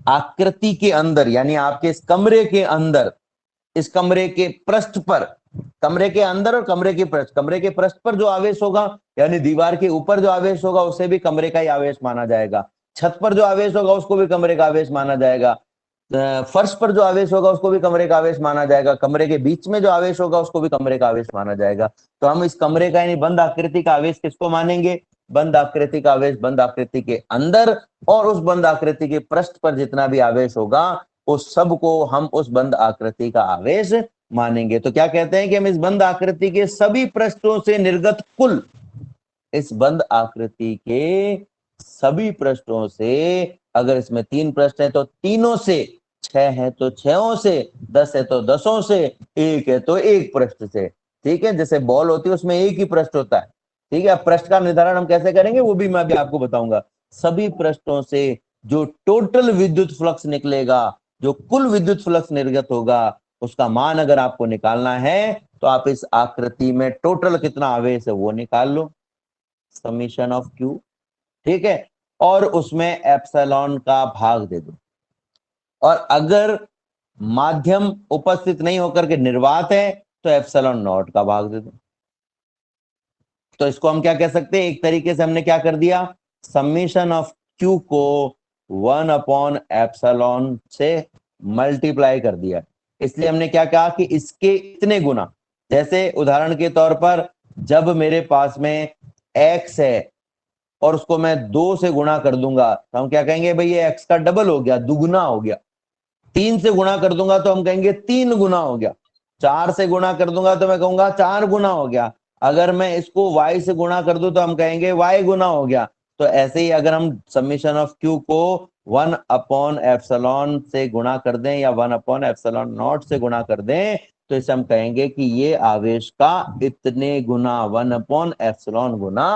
आकृति के अंदर, यानी आपके इस कमरे के अंदर, इस कमरे के पृष्ठ पर, कमरे के अंदर और कमरे के पृष्ठ, कमरे के पृष्ठ पर जो आवेश होगा, यानी दीवार के ऊपर जो आवेश होगा उसे भी कमरे का ही आवेश माना जाएगा, छत पर जो आवेश होगा उसको भी कमरे का आवेश माना जाएगा, फर्श पर जो आवेश होगा उसको भी कमरे का आवेश माना जाएगा, कमरे के बीच में जो आवेश होगा उसको भी कमरे का आवेश माना जाएगा। तो हम इस कमरे का यानी बंद आकृति का आवेश किसको मानेंगे? बंद आकृति का आवेश बंद आकृति के अंदर और उस बंद आकृति के पृष्ठ पर जितना भी आवेश होगा उस सब को हम उस बंद आकृति का आवेश मानेंगे। तो क्या कहते हैं कि हम इस बंद आकृति के सभी पृष्ठों से निर्गत कुल, इस बंद आकृति के सभी पृष्ठों से, अगर इसमें 3 पृष्ठ हैं तो तीनों से, 6 है तो 6 से, 10 है तो 10 से, 1 है तो 1 पृष्ठ से। ठीक है, जैसे बॉल होती है उसमें एक ही पृष्ठ होता है। ठीक है, अब पृष्ठ का निर्धारण हम कैसे करेंगे वो भी मैं अभी आपको बताऊंगा। सभी पृष्ठों से जो टोटल विद्युत फ्लक्स निकलेगा, जो कुल विद्युत फ्लक्स निर्गत होगा, उसका मान अगर आपको निकालना है तो आप इस आकृति में टोटल कितना आवेश है वो निकाल लो, समीशन ऑफ क्यू। ठीक है, और उसमें एप्सिलॉन का भाग दे दो। और अगर माध्यम उपस्थित नहीं होकर के निर्वात है तो एप्सिलॉन नॉट का भाग दे दो। तो इसको हम क्या कह सकते हैं, एक तरीके से हमने क्या कर दिया, समीशन ऑफ क्यू को 1 अपॉन एप्सिलॉन से मल्टीप्लाई कर दिया। इसलिए हमने क्या कहा कि इसके इतने गुना, जैसे उदाहरण के तौर पर जब मेरे पास में x है और उसको मैं 2 से गुणा कर दूंगा तो हम क्या कहेंगे, भाई ये x का डबल हो गया, दुगुना हो गया। 3 से गुणा कर दूंगा तो हम कहेंगे 3 गुना हो गया। 4 से गुणा कर दूंगा तो मैं कहूंगा 4 गुना हो गया। अगर मैं इसको y से गुणा कर दूं तो हम कहेंगे y गुना हो गया। तो ऐसे ही अगर हम समीशन ऑफ q को 1 अपॉन एप्सिलॉन से गुणा कर दें या 1 अपॉन एप्सिलॉन नॉट से गुणा कर दें तो इसे हम कहेंगे कि ये आवेश का इतने गुना 1 अपॉन एप्सिलॉन गुना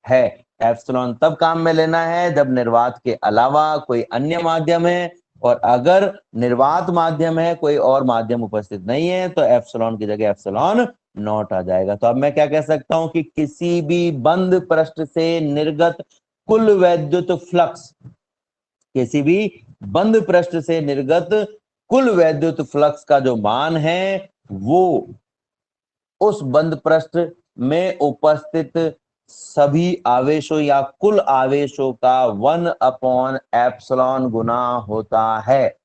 है। एप्सिलॉन तब काम में लेना है जब निर्वात के अलावा कोई अन्य माध्यम है, और अगर निर्वात माध्यम है, कोई और माध्यम उपस्थित नहीं है, तो एप्सिलॉन की जगह एप्सिलॉन नॉट आ जाएगा। तो अब मैं क्या कह सकता हूं कि किसी भी बंद पृष्ठ से निर्गत कुल वैद्युत फ्लक्स, किसी भी बंद पृष्ठ से निर्गत कुल वैद्युत फ्लक्स का जो मान है वो उस बंद पृष्ठ में उपस्थित सभी आवेशों या कुल आवेशों का 1 अपॉन एप्सिलॉन गुना होता है।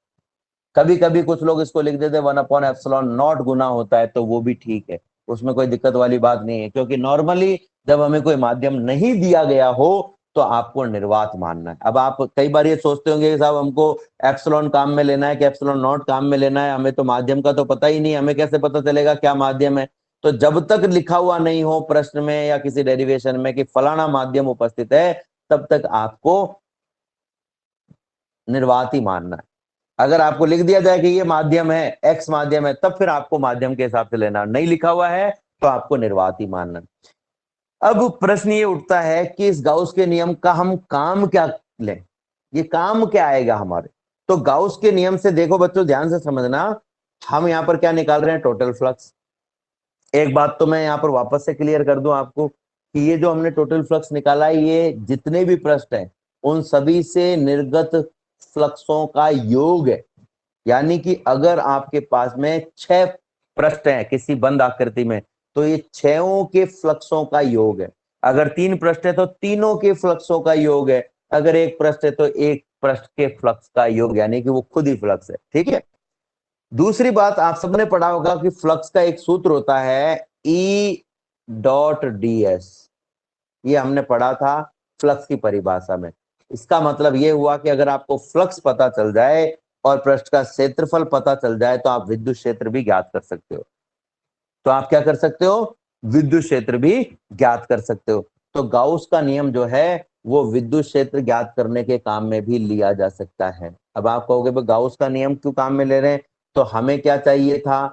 कभी कभी कुछ लोग इसको लिख देते 1 अपॉन एप्सिलॉन नॉट गुना होता है, तो वो भी ठीक है, उसमें कोई दिक्कत वाली बात नहीं है। क्योंकि नॉर्मली जब हमें कोई माध्यम नहीं दिया गया हो तो आपको निर्वात मानना है। अब आप कई बार ये सोचते होंगे कि साहब हमको एप्सिलॉन काम में लेना है कि एप्सिलॉन नॉट काम में लेना है, हमें तो माध्यम का तो पता ही नहीं, हमें कैसे पता चलेगा क्या माध्यम है। तो जब तक लिखा हुआ नहीं हो प्रश्न में या किसी डेरिवेशन में कि फलाना माध्यम उपस्थित है, तब तक आपको निर्वात ही मानना है। अगर आपको लिख दिया जाए कि ये माध्यम है, एक्स माध्यम है, तब फिर आपको माध्यम के हिसाब से लेना। नहीं लिखा हुआ है तो आपको निर्वात ही मानना। अब प्रश्न ये उठता है कि इस गाउस के नियम का हम काम क्या लें, ये काम क्या आएगा हमारे। तो गाउस के नियम से देखो बच्चों, ध्यान से समझना, हम यहाँ पर क्या निकाल रहे हैं, टोटल फ्लक्स। एक बात तो मैं यहाँ पर वापस से क्लियर कर दूं आपको कि ये जो हमने टोटल फ्लक्स निकाला है, ये जितने भी पृष्ठ हैं उन सभी से निर्गत फ्लक्सों का योग है। यानी कि अगर आपके पास में 6 पृष्ठ हैं किसी बंद आकृति में, तो ये 6 के फ्लक्सों का योग है। अगर 3 पृष्ठ है तो तीनों के फ्लक्सों का योग है। अगर 1 पृष्ठ है तो 1 पृष्ठ के फ्लक्स का योग, यानी कि वो खुद ही फ्लक्स है। ठीक है, दूसरी बात आप सबने पढ़ा होगा कि फ्लक्स का एक सूत्र होता है E डॉट ds। ये हमने पढ़ा था फ्लक्स की परिभाषा में। इसका मतलब ये हुआ कि अगर आपको फ्लक्स पता चल जाए और पृष्ठ का क्षेत्रफल पता चल जाए तो आप विद्युत क्षेत्र भी ज्ञात कर सकते हो। तो आप क्या कर सकते हो, विद्युत क्षेत्र भी ज्ञात कर सकते हो। तो गाउस का नियम जो है वो विद्युत क्षेत्र ज्ञात करने के काम में भी लिया जा सकता है। अब आप कहोगे भाई गाउस का नियम क्यों काम में ले रहे हैं, तो हमें क्या चाहिए था,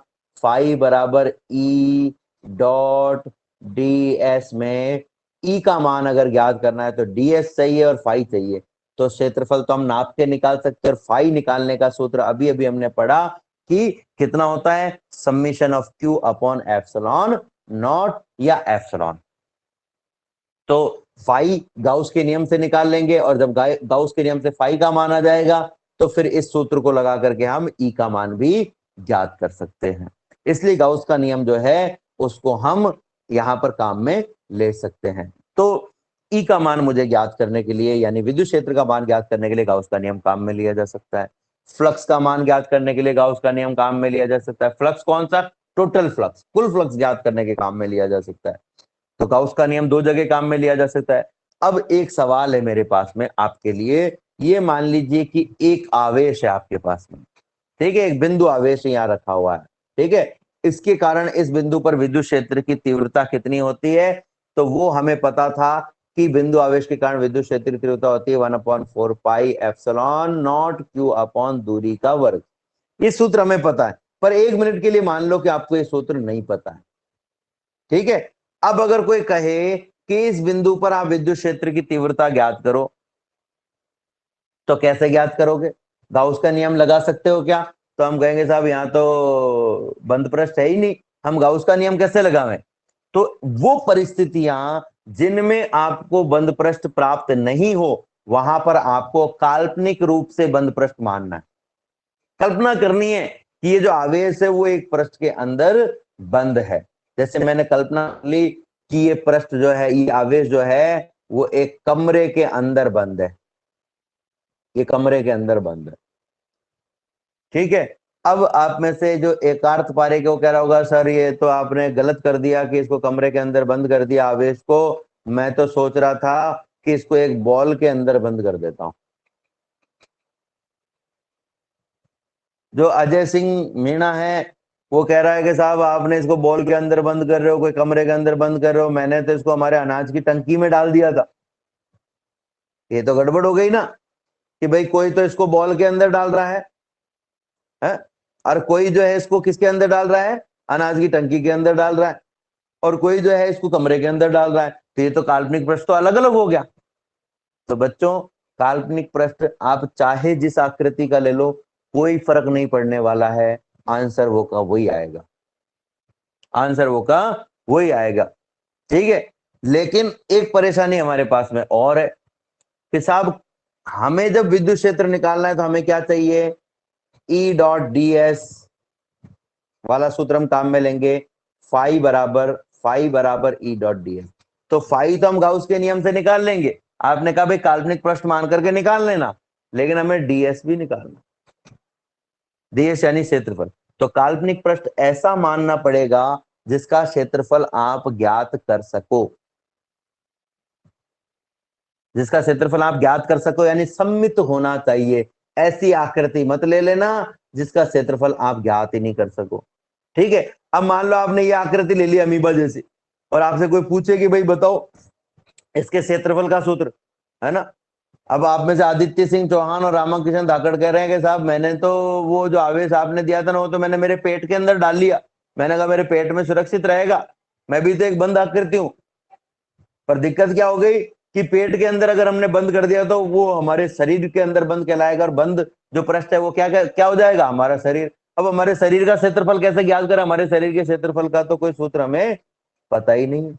फाई बराबर ई डॉट डी एस में ई का मान अगर ज्ञात करना है तो डी एस चाहिए और फाई चाहिए। तो क्षेत्रफल तो हम नाप के निकाल सकते हैं, और फाई निकालने का सूत्र अभी अभी हमने पढ़ा कि कितना होता है, summation of Q upon epsilon not या एप्सिलॉन। तो फाई गाउस के नियम से निकाल लेंगे, और जब गाउस के नियम से फाई का मान आ जाएगा तो फिर इस सूत्र को लगा करके हम ई का मान भी ज्ञात कर सकते हैं। इसलिए गाउस का नियम जो है उसको हम यहां पर काम में ले सकते हैं। तो ई का मान मुझे ज्ञात करने के लिए, यानी विद्युत क्षेत्र का मान ज्ञात करने के लिए गाउस का नियम काम में लिया जा सकता है। फ्लक्स का मान ज्ञात करने के लिए गाउस का नियम काम में लिया जा सकता है। फ्लक्स कौन सा? टोटल फ्लक्स, कुल फ्लक्स ज्ञात करने के काम में लिया जा सकता है। तो गाउस का नियम दो जगह काम में लिया जा सकता है। अब एक सवाल है मेरे पास में आपके लिए, ये मान लीजिए कि एक आवेश है आपके पास में, ठीक है, एक बिंदु आवेश यहाँ रखा हुआ है, ठीक है, इसके कारण इस बिंदु पर विद्युत क्षेत्र की तीव्रता कितनी होती है? तो वो हमें पता था कि बिंदु आवेश के कारण विद्युत क्षेत्र की तीव्रता होती है 1/4 pi epsilon not Q upon दूरी का वर्ग। ये सूत्र हमें पता है, पर एक मिनट के लिए मान लो कि आपको ये सूत्र नहीं पता है, ठीक है। अब अगर कोई कहे कि इस बिंदु पर आप विद्युत क्षेत्र की तीव्रता ज्ञात करो, तो कैसे ज्ञात करोगे? गाउस का नियम लगा सकते हो क्या? तो हम कहेंगे साहब यहाँ तो बंद पृष्ठ है ही नहीं, हम गाउस का नियम कैसे लगावें? तो वो परिस्थितियां जिनमें आपको बंद पृष्ठ प्राप्त नहीं हो, वहां पर आपको काल्पनिक रूप से बंद पृष्ठ मानना है। कल्पना करनी है कि ये जो आवेश है वो एक पृष्ठ के अंदर बंद है। जैसे मैंने कल्पना ली कि ये पृष्ठ जो है, ये आवेश जो है वो एक कमरे के अंदर बंद है, ये कमरे के अंदर बंद है, ठीक है। अब आप में से जो एकार्थ पारे के वो कह रहा होगा सर ये तो आपने गलत कर दिया कि इसको कमरे के अंदर बंद कर दिया आवेश को, मैं तो सोच रहा था कि इसको एक बॉल के अंदर बंद कर देता हूं। जो अजय सिंह मीणा है वो कह रहा है कि साहब आपने इसको बॉल के अंदर बंद कर रहे हो, कोई कमरे के अंदर बंद कर रहे हो, मैंने तो इसको हमारे अनाज की टंकी में डाल दिया था। ये तो गड़बड़ हो गई ना, कि भाई कोई तो इसको बॉल के अंदर डाल रहा है? और कोई जो है इसको किसके अंदर डाल रहा है? अनाज की टंकी के अंदर डाल रहा है, और कोई जो है इसको कमरे के अंदर डाल रहा है। तो ये तो काल्पनिक पृष्ठ तो अलग अलग हो गया। तो बच्चों, काल्पनिक पृष्ठ आप चाहे जिस आकृति का ले लो, कोई फर्क नहीं पड़ने वाला है, आंसर वो का वही आएगा, आंसर वो का वही आएगा, ठीक है। लेकिन एक परेशानी हमारे पास में और है कि साहब हमें जब विद्युत क्षेत्र निकालना है तो हमें क्या चाहिए? E डॉट डी एस वाला सूत्र हम काम में लेंगे, फाई बराबर E डॉट डी एस। तो फाई तो हम गाउस के नियम से निकाल लेंगे, आपने कहा भाई काल्पनिक पृष्ठ मान करके निकाल लेना, लेकिन हमें डीएस भी निकालना, डीएस यानी क्षेत्रफल। तो काल्पनिक पृष्ठ ऐसा मानना पड़ेगा जिसका क्षेत्रफल आप ज्ञात कर सको, जिसका क्षेत्रफल आप ज्ञात कर सको, यानी सम्मित होना चाहिए। ऐसी आकृति मत ले लेना जिसका क्षेत्रफल आप ज्ञात ही नहीं कर सको, ठीक है। अब मान लो आपने ये आकृति ले ली अमीबा जैसी, और आपसे कोई पूछे कि भाई बताओ इसके क्षेत्रफल का सूत्र, है ना। अब आप में से आदित्य सिंह चौहान और रामाकिशन धाकड़ कह रहे हैं कि साहब मैंने तो वो जो आवेश आपने दिया था ना, वो तो मैंने मेरे पेट के अंदर डाल लिया, मैंने कहा मेरे पेट में सुरक्षित रहेगा, मैं भी तो एक बंद आकृति हूं। पर दिक्कत क्या हो गई कि पेट के अंदर अगर हमने बंद कर दिया तो वो हमारे शरीर के अंदर बंद कहलाएगा, और बंद जो पृष्ठ है वो क्या हो जाएगा? हमारा शरीर। अब हमारे शरीर का क्षेत्रफल कैसे ज्ञात करें? हमारे शरीर के क्षेत्रफल का तो कोई सूत्र हमें पता ही नहीं है।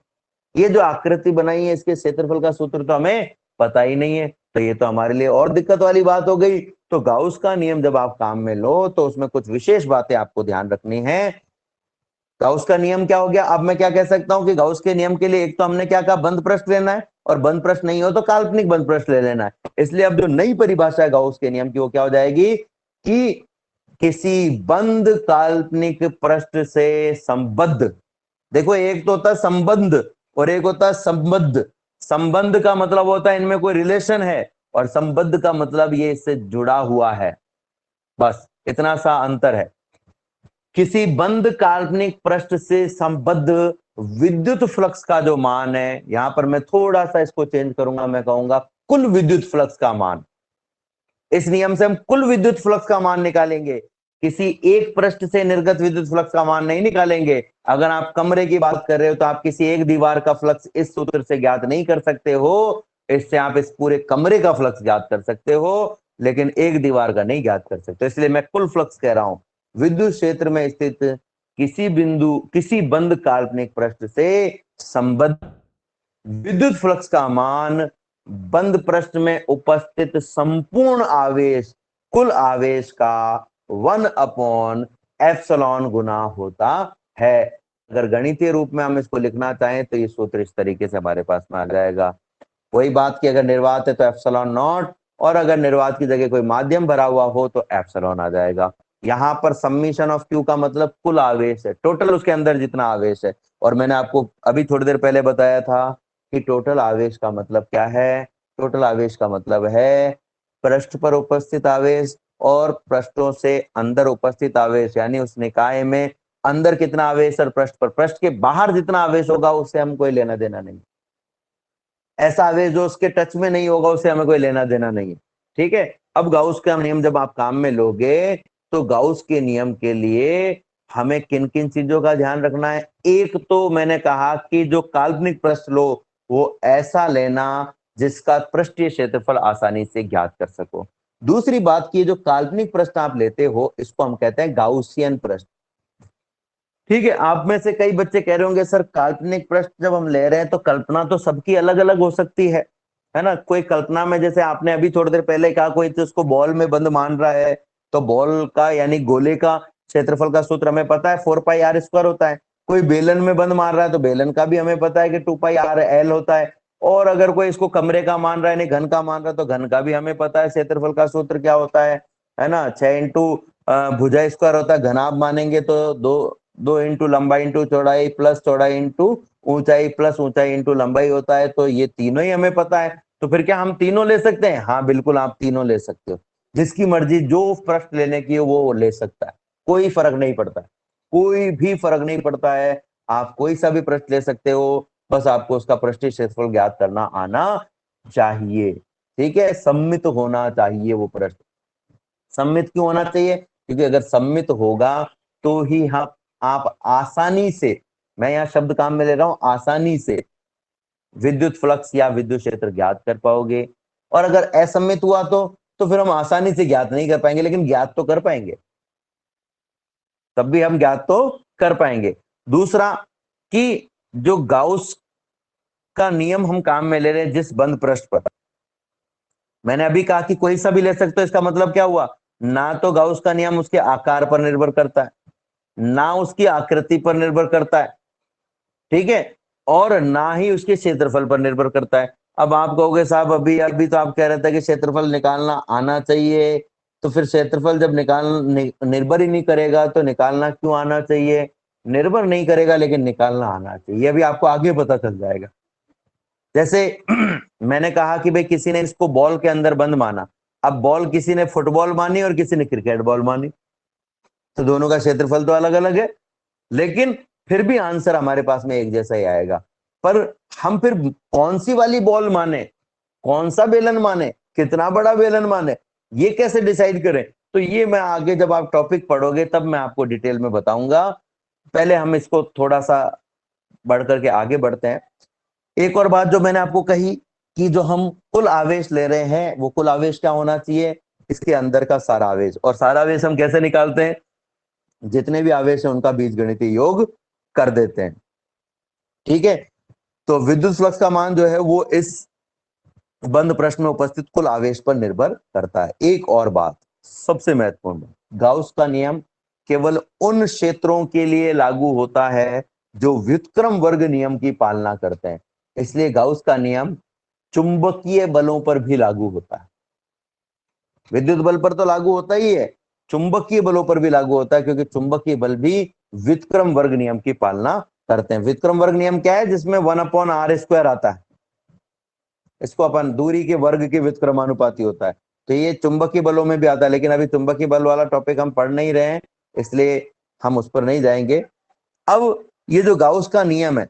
ये जो आकृति बनाई है इसके क्षेत्रफल का सूत्र तो हमें पता ही नहीं है, तो ये तो हमारे लिए और दिक्कत वाली बात हो गई। तो गाउस का नियम जब आप काम में लो तो उसमें कुछ विशेष बातें आपको ध्यान रखनी है। गाउस का नियम क्या हो गया? अब मैं क्या कह सकता हूं कि गाउस के नियम के लिए एक तो हमने क्या कहा, बंद पृष्ठ लेना है, और बंद पृष्ठ नहीं हो तो काल्पनिक बंद पृष्ठ ले लेना है। इसलिए अब जो नई परिभाषा है गाउस के नियम की वो क्या हो जाएगी कि किसी बंद काल्पनिक पृष्ठ से संबद्ध, देखो एक तो होता है संबंध और एक होता है संबद्ध। संबंध का मतलब होता है इनमें कोई रिलेशन है, और संबद्ध का मतलब ये इससे जुड़ा हुआ है, बस इतना सा अंतर है। किसी बंद काल्पनिक पृष्ठ से संबद्ध विद्युत फ्लक्स का जो मान है, यहां पर मैं थोड़ा सा इसको चेंज करूंगा, मैं कहूंगा कुल विद्युत फ्लक्स का मान। इस नियम से हम कुल विद्युत फ्लक्स का मान निकालेंगे, किसी एक पृष्ठ से निर्गत विद्युत फ्लक्स का मान नहीं निकालेंगे। अगर आप कमरे की बात कर रहे हो तो आप किसी एक दीवार का फ्लक्स इस सूत्र से ज्ञात नहीं कर सकते हो, इससे आप इस पूरे कमरे का फ्लक्स ज्ञात कर सकते हो, लेकिन एक दीवार का नहीं ज्ञात कर सकते। इसलिए मैं कुल फ्लक्स कह रहा हूं। विद्युत क्षेत्र में स्थित किसी बंद काल्पनिक पृष्ठ से संबद्ध विद्युत फ्लक्स का मान बंद पृष्ठ में उपस्थित संपूर्ण आवेश, कुल आवेश का 1/ε गुना होता है। अगर गणितीय रूप में हम इसको लिखना चाहें तो ये सूत्र इस तरीके से हमारे पास में आ जाएगा। वही बात की अगर निर्वात है तो ε0 और अगर निर्वात की जगह कोई माध्यम भरा हुआ हो तो एप्सिलॉन आ जाएगा। यहाँ पर समीशन ऑफ क्यू का मतलब कुल आवेश है, टोटल उसके अंदर जितना आवेश है। और मैंने आपको अभी थोड़ी देर पहले बताया था कि टोटल आवेश का मतलब क्या है। टोटल आवेश का मतलब है पृष्ठ पर उपस्थित आवेश और पृष्ठों से अंदर उपस्थित आवेश, यानी उस निकाय में अंदर कितना आवेश और पृष्ठ पर, पृष्ठ के बाहर जितना आवेश होगा उससे हम कोई लेना देना नहीं। ऐसा आवेश जो उसके टच में नहीं होगा उससे हमें कोई लेना देना नहीं है। ठीक है। अब गाउस का नियम जब आप काम में लोगे तो गाउस के नियम के लिए हमें किन किन चीजों का ध्यान रखना है। एक तो मैंने कहा कि जो काल्पनिक पृष्ठ लो वो ऐसा लेना जिसका पृष्ठीय क्षेत्रफल आसानी से ज्ञात कर सको। दूसरी बात की जो काल्पनिक पृष्ठ आप लेते हो इसको हम कहते हैं गाउसियन पृष्ठ। ठीक है। आप में से कई बच्चे कह रहे होंगे सर काल्पनिक पृष्ठ जब हम ले रहे हैं तो कल्पना तो सबकी अलग अलग हो सकती है ना। कोई कल्पना में, जैसे आपने अभी थोड़ी देर पहले कहा, कोई तो उसको बॉल में बंद मान रहा है तो बॉल का यानी गोले का क्षेत्रफल का सूत्र हमें पता है 4πr² होता है। कोई बेलन में बंद मार रहा है तो बेलन का भी हमें पता है कि 2πrl होता है। और अगर कोई इसको कमरे का मान रहा है, नहीं घन का मान रहा है, तो घन का भी हमें पता है क्षेत्रफल का सूत्र क्या होता है ना। 6 इंटू भुजा स्क्वायर होता है। घन आप मानेंगे तो 2 इंटू लंबाई इंटू चौड़ाई प्लस चौड़ाई इंटू ऊंचाई प्लस ऊंचाई इंटू लंबाई होता है। तो ये तीनों ही हमें पता है। तो फिर क्या हम तीनों ले सकते हैं? हाँ बिल्कुल, आप तीनों ले सकते हो। जिसकी मर्जी जो पृष्ठ लेने की हो वो ले सकता है, कोई फर्क नहीं पड़ता है, कोई भी फर्क नहीं पड़ता है। आप कोई सा भी पृष्ठ ले सकते हो, बस आपको उसका पृष्ठीय क्षेत्रफल ज्ञात करना आना चाहिए। ठीक है। सम्मित होना चाहिए वो पृष्ठ। सम्मित क्यों होना चाहिए? क्योंकि अगर सम्मित होगा तो ही हम आप आसानी से, मैं यहाँ शब्द काम में ले रहा हूं, आसानी से विद्युत फ्लक्स या विद्युत क्षेत्र ज्ञात कर पाओगे। और अगर असम्मित हुआ तो फिर हम आसानी से ज्ञात नहीं कर पाएंगे, लेकिन ज्ञात तो कर पाएंगे, तब भी हम ज्ञात तो कर पाएंगे। दूसरा कि जो गाउस का नियम हम काम में ले रहे हैं जिस बंद पृष्ठ पर, मैंने अभी कहा कि कोई सा भी ले सकते हो, इसका मतलब क्या हुआ? ना तो गाउस का नियम उसके आकार पर निर्भर करता है, ना उसकी आकृति पर निर्भर करता है, ठीक है, और ना ही उसके क्षेत्रफल पर निर्भर करता है। अब आप कहोगे साहब अभी अभी तो आप कह रहे थे कि क्षेत्रफल निकालना आना चाहिए, तो फिर क्षेत्रफल जब निर्भर ही नहीं करेगा तो निकालना क्यों आना चाहिए? निर्भर नहीं करेगा लेकिन निकालना आना चाहिए, अभी आपको आगे पता चल जाएगा। जैसे मैंने कहा कि भाई किसी ने इसको बॉल के अंदर बंद माना, अब बॉल किसी ने फुटबॉल मानी और किसी ने क्रिकेट बॉल मानी, तो दोनों का क्षेत्रफल तो अलग अलग है, लेकिन फिर भी आंसर हमारे पास में एक जैसा ही आएगा। पर हम फिर कौन सी वाली बॉल माने, कौन सा बेलन माने, कितना बड़ा बेलन माने, ये कैसे डिसाइड करें? तो ये मैं आगे जब आप टॉपिक पढ़ोगे तब मैं आपको डिटेल में बताऊंगा। पहले हम इसको थोड़ा सा बढ़ करके आगे बढ़ते हैं। एक और बात जो मैंने आपको कही कि जो हम कुल आवेश ले रहे हैं वो कुल आवेश क्या होना चाहिए? इसके अंदर का सारा आवेश। और सारा आवेश हम कैसे निकालते हैं? जितने भी आवेश हैं उनका बीजगणितीय योग कर देते हैं। ठीक है। तो विद्युत फ्लक्स का मान जो है वो इस बंद प्रश्न में उपस्थित कुल आवेश पर निर्भर करता है। एक और बात सबसे महत्वपूर्ण बात, गाउस का नियम केवल उन क्षेत्रों के लिए लागू होता है जो व्युत्क्रम वर्ग नियम की पालना करते हैं। इसलिए गाउस का नियम चुंबकीय बलों पर भी लागू होता है। विद्युत बल पर तो लागू होता ही है, चुंबकीय बलों पर भी लागू होता है, क्योंकि चुंबकीय बल भी व्युत्क्रम वर्ग नियम की पालना करते हैं। व्युत्क्रम वर्ग नियम क्या है? जिसमें 1/r² आता है, इसको अपन दूरी के वर्ग के व्युत्क्रमानुपाती होता है। तो ये चुंबकीय बलों में भी आता है, लेकिन अभी चुंबकीय बल वाला टॉपिक हम पढ़ नहीं रहे हैं, इसलिए हम उस पर नहीं जाएंगे। अब ये जो गाउस का नियम है,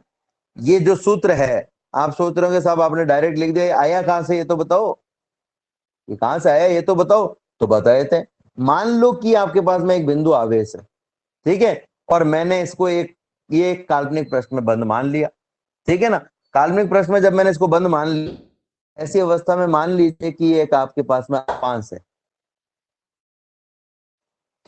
ये जो सूत्र है, आप सोच रहे होंगे साहब आपने डायरेक्ट लिख दिया, आया कहां से ये तो बताओ, ये कहां से आया ये तो बताओ। तो बता देते हैं। मान लो कि आपके पास में एक बिंदु आवेश है, ठीक है, और मैंने इसको ये एक काल्पनिक प्रश्न में बंद मान लिया, ठीक है ना। काल्पनिक प्रश्न में जब मैंने इसको बंद मान लिया, ऐसी अवस्था में मान लीजिए कि एक आपके पास में अल्पांश है,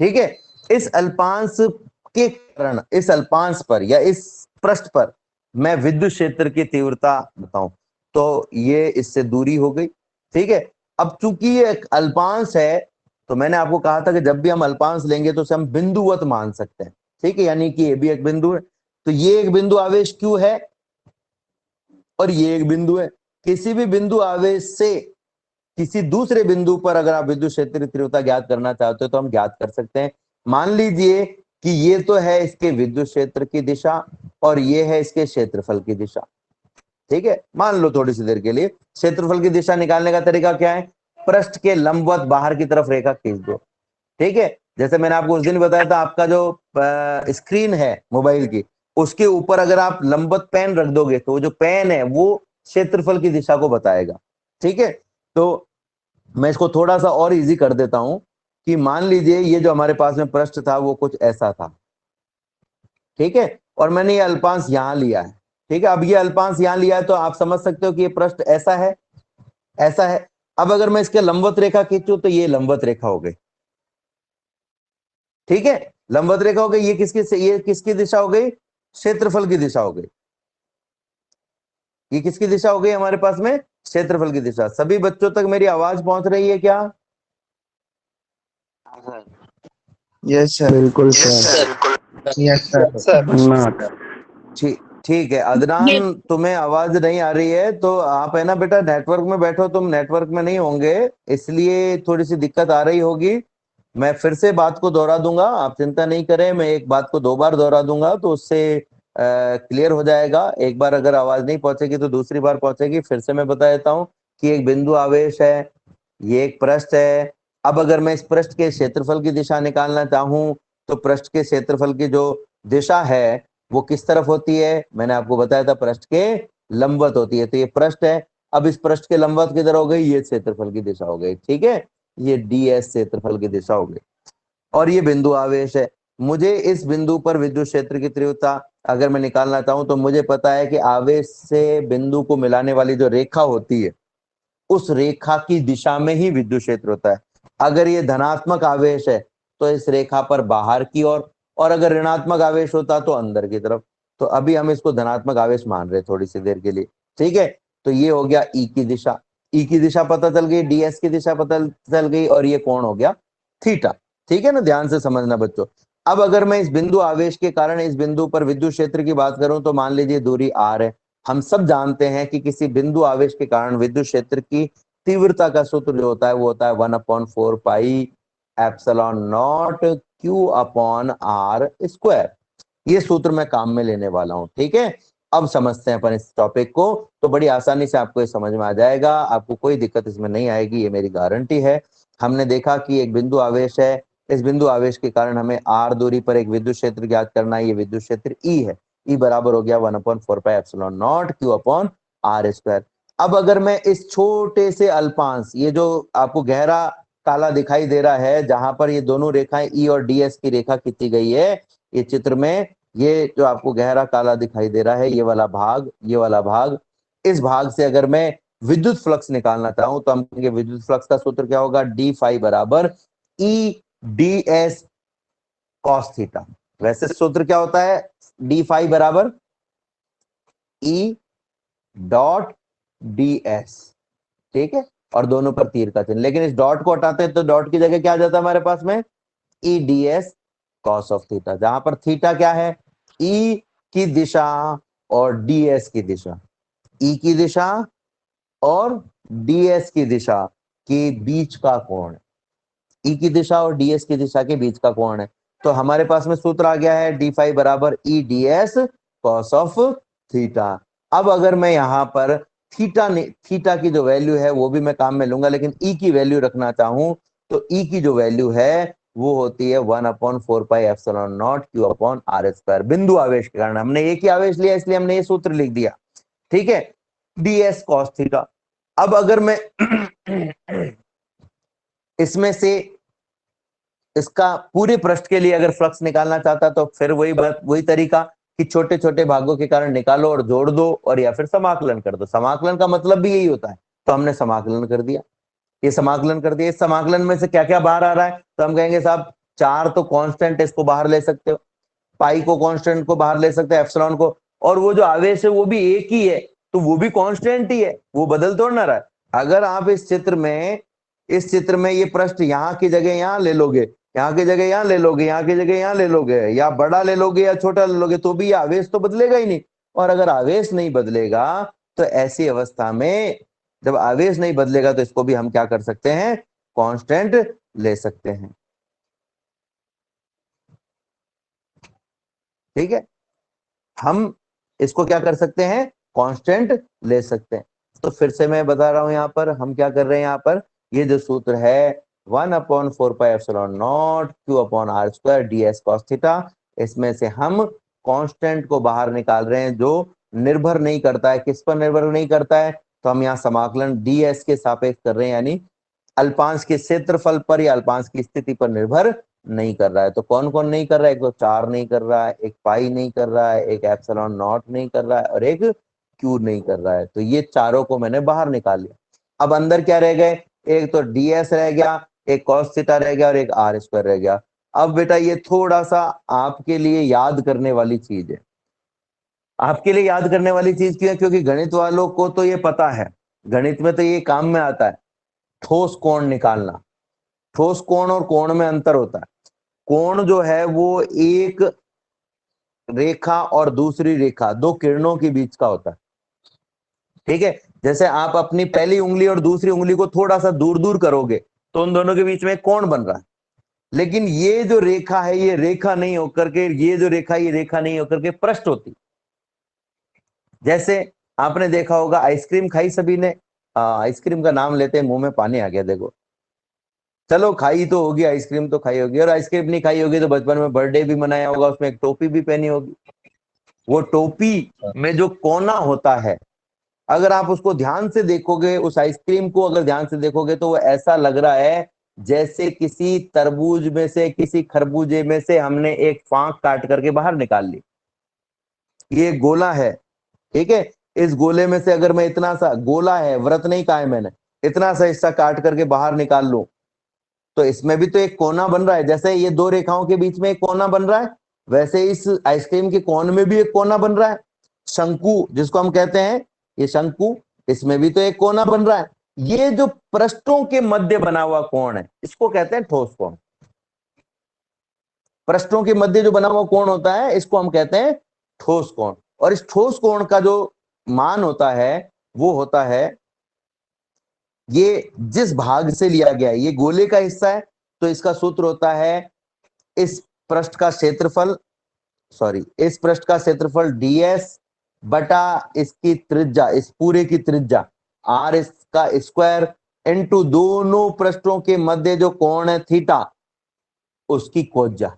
ठीक है। इस अल्पांश के कारण, इस अल्पांश पर या इस पृष्ठ पर मैं विद्युत क्षेत्र की तीव्रता बताऊं तो ये इससे दूरी हो गई, ठीक है। अब चूंकि ये एक अल्पांश है तो मैंने आपको कहा था कि जब भी हम अल्पांश लेंगे तो उसे हम बिंदुवत मान सकते हैं, ठीक है, यानी कि ये भी एक बिंदु है। तो ये एक बिंदु आवेश क्यों है और ये एक बिंदु है। किसी भी बिंदु आवेश से किसी दूसरे बिंदु पर अगर आप विद्युत क्षेत्र की तीव्रता ज्ञात करना चाहते हो तो हम ज्ञात कर सकते हैं। मान लीजिए कि ये तो है इसके विद्युत क्षेत्र की दिशा और ये है इसके क्षेत्रफल की दिशा, ठीक है। मान लो थोड़ी सी देर के लिए क्षेत्रफल की दिशा निकालने का तरीका क्या है, पृष्ठ के लंबवत बाहर की तरफ रेखा खींच दो, ठीक है। जैसे मैंने आपको उस दिन बताया था, आपका जो स्क्रीन है मोबाइल की, उसके ऊपर अगर आप लंबवत पेन रख दोगे तो जो पेन है वो क्षेत्रफल की दिशा को बताएगा, ठीक है। तो मैं इसको थोड़ा सा और इजी कर देता हूं कि मान लीजिए ये जो हमारे पास में पृष्ठ था वो कुछ ऐसा था, ठीक है, और मैंने ये अल्पांश यहां लिया है, ठीक है। अब ये अल्पांश यहां लिया है तो आप समझ सकते हो कि ये पृष्ठ ऐसा है, ऐसा है। अब अगर मैं इसके लंबवत रेखा खींचूं तो ये लंबवत रेखा हो गई, ठीक है। लंबवत रेखा हो गई, ये किसकी दिशा हो गई, क्षेत्रफल की दिशा हो गई। ये किसकी दिशा हो गई हमारे पास में, क्षेत्रफल की दिशा। सभी बच्चों तक मेरी आवाज पहुंच रही है क्या? Yes sir. बिल्कुल सर। Yes sir. नॉट। ठीक ठीक है अदनान, तुम्हें आवाज नहीं आ रही है तो आप है ना बेटा नेटवर्क में बैठो, तुम नेटवर्क में नहीं होंगे इसलिए थोड़ी सी दिक्कत आ रही होगी। मैं फिर से बात को दोहरा दूंगा, आप चिंता नहीं करें, मैं एक बात को 2 बार दोहरा दूंगा तो उससे क्लियर हो जाएगा। एक बार अगर आवाज नहीं पहुंचेगी तो दूसरी बार पहुंचेगी। फिर से मैं बता देता हूँ कि एक बिंदु आवेश है, ये एक पृष्ठ है। अब अगर मैं इस पृष्ठ के क्षेत्रफल की दिशा निकालना चाहूं तो पृष्ठ के क्षेत्रफल की जो दिशा है वो किस तरफ होती है, मैंने आपको बताया था पृष्ठ के लंबवत होती है। तो ये पृष्ठ है, अब इस पृष्ठ के लंबवत किधर हो गई, ये क्षेत्रफल की दिशा हो गई, ठीक है। ये ds क्षेत्रफल की दिशा हो गई और ये बिंदु आवेश है। मुझे इस बिंदु पर विद्युत क्षेत्र की तीव्रता अगर मैं निकालना चाहूं तो मुझे पता है कि आवेश से बिंदु को मिलाने वाली जो रेखा होती है उस रेखा की दिशा में ही विद्युत क्षेत्र होता है। अगर ये धनात्मक आवेश है तो इस रेखा पर बाहर की ओर, और अगर ऋणात्मक आवेश होता तो अंदर की तरफ। तो अभी हम इसको धनात्मक आवेश मान रहे थोड़ी सी देर के लिए, ठीक है। तो ये हो गया ई की दिशा, ई की दिशा पता चल गई, ds की दिशा पता चल गई और ये कोण हो गया थीटा, ठीक है ना। ध्यान से समझना बच्चों। अब अगर मैं इस बिंदु आवेश के कारण इस बिंदु पर विद्युत क्षेत्र की बात करूं तो मान लीजिए दूरी r है। हम सब जानते हैं कि किसी बिंदु आवेश के कारण विद्युत क्षेत्र की तीव्रता का सूत्र जो होता है वो होता है 1/4 pi epsilon not q upon r square. ये सूत्र मैं काम में लेने वाला हूं, ठीक है। अब समझते हैं अपन इस टॉपिक को, तो बड़ी आसानी से आपको ये समझ में आ जाएगा, आपको कोई दिक्कत इसमें नहीं आएगी, ये मेरी गारंटी है। हमने देखा कि एक बिंदु आवेश है, इस बिंदु आवेश के कारण हमें r दूरी पर एक विद्युत क्षेत्र ज्ञात करना है। ये विद्युत क्षेत्र E है, E बराबर हो गया 1/4 pi epsilon not q upon r square. अब अगर मैं इस छोटे से अल्पांश, ये जो आपको गहरा काला दिखाई दे रहा है जहां पर ये दोनों रेखाएं E और ds की रेखा खींची गई है, ये चित्र में ये जो आपको गहरा काला दिखाई दे रहा है ये वाला भाग, ये वाला भाग, इस भाग से अगर मैं विद्युत फ्लक्स निकालना चाहूं तो हम कहेंगे विद्युत फ्लक्स का सूत्र क्या होगा, डी फाई बराबर E D S cos theta. वैसे सूत्र क्या होता है, डी फाई बराबर ई डॉट डी एस, ठीक है, और दोनों पर तीर का चिन्ह। लेकिन इस डॉट को हटाते हैं तो डॉट की जगह क्या आ जाता है हमारे पास में, E D S cos of theta, जहां पर थीटा क्या है, ई की दिशा और ds की दिशा, ई की दिशा और ds की दिशा के बीच का कोण, ई की दिशा और ds की दिशा के बीच का कोण है। तो हमारे पास में सूत्र आ गया है डी फाई बराबर E D S cos of theta. अब अगर मैं यहाँ पर थीटा की जो वैल्यू है वो भी मैं काम में लूंगा, लेकिन ई की वैल्यू रखना चाहूं तो ई की जो वैल्यू है वो होती है 1/4 pi epsilon not q upon r square. बिंदु आवेश के कारण हमने एक ही आवेश लिया इसलिए हमने ये सूत्र लिख दिया, ठीक है, ds cos थीटा। अब अगर मैं इसमें से इसका पूरे पृष्ठ के लिए अगर फ्लक्स निकालना चाहता तो फिर वही तरीका कि छोटे छोटे भागों के कारण निकालो और जोड़ दो और या फिर समाकलन कर दो। समाकलन का मतलब भी यही होता है, तो हमने समाकलन कर दिया, ये समाकलन कर दिया। इस समाकलन में से क्या क्या बाहर आ रहा है, तो हम कहेंगे साहब 4 तो कांस्टेंट, इसको बाहर ले सकते हो, पाई को कांस्टेंट को बाहर ले सकते हैं, एप्सिलॉन को, और वो जो आवेश है वो भी एक ही है तो वो भी कांस्टेंट ही है, वो बदल तो ना रहा है। अगर आप इस चित्र में ये पृष्ठ यहाँ की जगह यहाँ ले लोगे, यहाँ की जगह यहाँ ले लोगे, यहाँ की जगह यहाँ ले लोगे, या बड़ा ले लोगे या छोटा ले लोगे, तो भी ये आवेश तो बदलेगा ही नहीं। और अगर आवेश नहीं बदलेगा तो ऐसी अवस्था में जब आवेश नहीं बदलेगा तो इसको भी हम क्या कर सकते हैं, कांस्टेंट ले सकते हैं। ठीक है, हम इसको क्या कर सकते हैं, कांस्टेंट ले सकते हैं। तो फिर से मैं बता रहा हूं, यहां पर हम क्या कर रहे हैं, यहां पर ये जो सूत्र है 1/4πε0 Q/r² ds cos थीटा, इसमें से हम कांस्टेंट को बाहर निकाल रहे हैं जो निर्भर नहीं करता है। किस पर निर्भर नहीं करता है, तो हम यहाँ समाकलन ds के सापेक्ष कर रहे हैं, यानी अल्पांश के क्षेत्रफल पर या अल्पांश की स्थिति पर निर्भर नहीं कर रहा है। तो कौन कौन नहीं कर रहा है, एक तो 4 नहीं कर रहा है, एक पाई नहीं कर रहा है, एक एप्सिलॉन नॉट नहीं कर रहा है और एक क्यू नहीं कर रहा है। तो ये चारों को मैंने बाहर निकाल लिया। अब अंदर क्या रह गए, एक तो ds रह गया, एक cos थीटा रह गया और एक r² रह गया। अब बेटा ये थोड़ा सा आपके लिए याद करने वाली चीज है। आपके लिए याद करने वाली चीज क्यों है, क्योंकि गणित वालों को तो ये पता है, गणित में तो ये काम में आता है, ठोस कोण निकालना। ठोस कोण और कोण में अंतर होता है। कोण जो है वो एक रेखा और दूसरी रेखा, दो किरणों के बीच का होता है। ठीक है, जैसे आप अपनी पहली उंगली और दूसरी उंगली को थोड़ा सा दूर दूर करोगे तो उन दोनों के बीच में कोण बन रहा है। लेकिन ये जो रेखा है, ये रेखा नहीं होकर के, ये जो रेखा, ये रेखा नहीं होकर के पृष्ठ होती। जैसे आपने देखा होगा, आइसक्रीम खाई सभी ने, आइसक्रीम का नाम लेते हैं मुंह में पानी आ गया। देखो, चलो खाई तो होगी, आइसक्रीम तो खाई होगी, और आइसक्रीम नहीं खाई होगी तो बचपन में बर्थडे भी मनाया होगा, उसमें एक टोपी भी पहनी होगी। वो टोपी में जो कोना होता है, अगर आप उसको ध्यान से देखोगे, उस आइसक्रीम को अगर ध्यान से देखोगे तो वो ऐसा लग रहा है जैसे किसी तरबूज में से, किसी खरबूजे में से हमने एक फांक काट करके बाहर निकाल ली। ये गोला है, ठीक है, इस गोले में से अगर मैं इतना सा, गोला है, व्रत नहीं कहा है मैंने, इतना सा हिस्सा काट करके बाहर निकाल लूं तो इसमें भी तो एक कोना बन रहा है। जैसे ये दो रेखाओं के बीच में एक कोना बन रहा है, वैसे इस आइसक्रीम के कोन में भी एक कोना बन रहा है। शंकु जिसको हम कहते हैं, ये शंकु, इसमें भी तो एक कोना बन रहा है। ये जो पृष्ठों के मध्य बना हुआ कोण है, इसको कहते हैं ठोस कोण। पृष्ठों के मध्य जो बना हुआ कोण होता है, इसको हम कहते हैं ठोस कोण। और इस ठोस कोण का जो मान होता है वो होता है, ये जिस भाग से लिया गया है, ये गोले का हिस्सा है तो इसका सूत्र होता है इस पृष्ठ का क्षेत्रफल, इस पृष्ठ का क्षेत्रफल ds बटा इसकी त्रिज्या, इस पूरे की त्रिज्या r इसका स्क्वायर इनटू दोनों पृष्ठों के मध्य जो कोण है थीटा, उसकी कोज्या,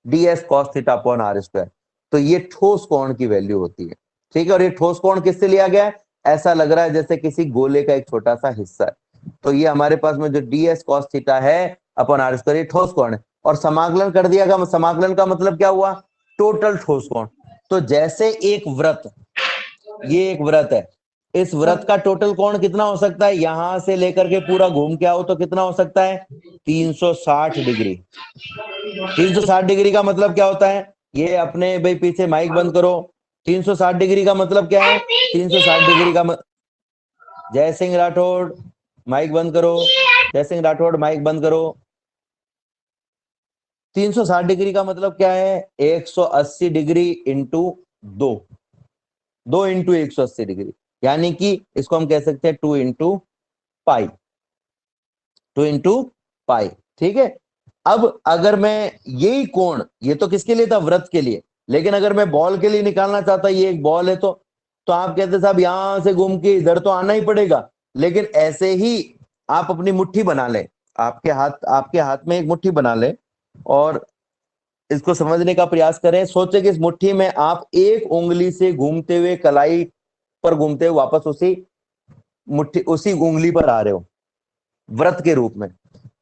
ds cos theta upon r²। तो ये ठोस कोण की वैल्यू होती है। ठीक है, और ये ठोस कोण किससे लिया गया है, ऐसा लग रहा है जैसे किसी गोले का एक छोटा सा हिस्सा है। तो ये हमारे पास में जो ds cos थीटा है अपॉन r², ये ठोस कोण है। और समाकलन कर दिया गया, समाकलन का मतलब क्या हुआ, टोटल ठोस कोण। तो जैसे एक वृत्त, ये एक वृत्त है, इस वृत्त का टोटल कोण कितना हो सकता है, यहां से लेकर के पूरा घूम के आओ तो कितना हो सकता है, 360 डिग्री। 360 डिग्री का मतलब क्या होता है, ये अपने भाई पीछे माइक बंद करो। 360 डिग्री का मतलब क्या है, 360 डिग्री का जय सिंह राठौड़ माइक बंद करो, जय सिंह राठौड़ माइक बंद करो। 360 डिग्री का मतलब क्या है, 180 डिग्री इंटू 2 इंटू 180 डिग्री, यानी कि इसको हम कह सकते हैं 2 इंटू पाई, 2 इंटू पाई। ठीक है, अब अगर मैं यही कोण, ये तो किसके लिए था, व्रत के लिए, लेकिन अगर मैं बॉल के लिए निकालना चाहता, ये एक बॉल है, तो आप कहते साहब यहां से घूम के इधर तो आना ही पड़ेगा। लेकिन ऐसे ही आप अपनी मुट्ठी बना ले, आपके हाथ में एक मुट्ठी बना ले और इसको समझने का प्रयास करें। सोचे कि इस मुट्ठी में आप एक उंगली से घूमते हुए, कलाई पर घूमते हुए वापस उसी उंगली पर आ रहे हो व्रत के रूप में।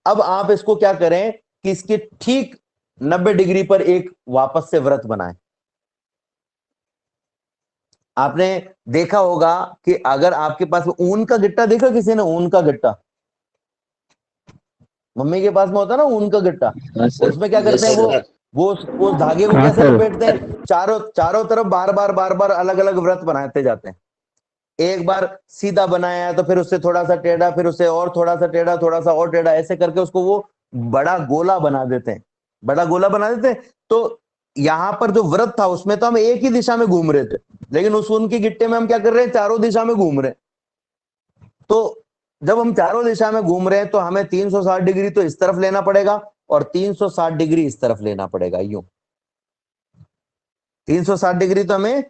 अब आप इसको क्या करें कि इसके ठीक 90 डिग्री पर एक वापस से व्रत बनाएं। आपने देखा होगा कि अगर आपके पास ऊन का गट्टा, देखा किसी ने ऊन का गट्टा, मम्मी के पास में होता है ना ऊन का गट्टा, उसमें क्या करते हैं, वो धागे को कैसे लपेटते हैं, चारों तरफ बार बार अलग अलग व्रत बनाते जाते हैं। एक बार सीधा बनाया तो फिर उससे थोड़ा सा टेढ़ा, फिर उससे और थोड़ा सा टेढ़ा, थोड़ा सा और टेढ़ा, ऐसे करके उसको वो बड़ा गोला बना देते हैं, बड़ा गोला बना देते हैं। तो यहां पर जो व्रत था उसमें तो हम एक ही दिशा में घूम रहे थे, लेकिन उस ऊन के गिट्टे में हम क्या कर रहे हैं, चारों दिशा में घूम रहे हैं। तो जब हम चारों दिशा में घूम रहे हैं तो हमें 360 डिग्री तो इस तरफ लेना पड़ेगा और 360 डिग्री इस तरफ लेना पड़ेगा, यूं 360 डिग्री तो हमें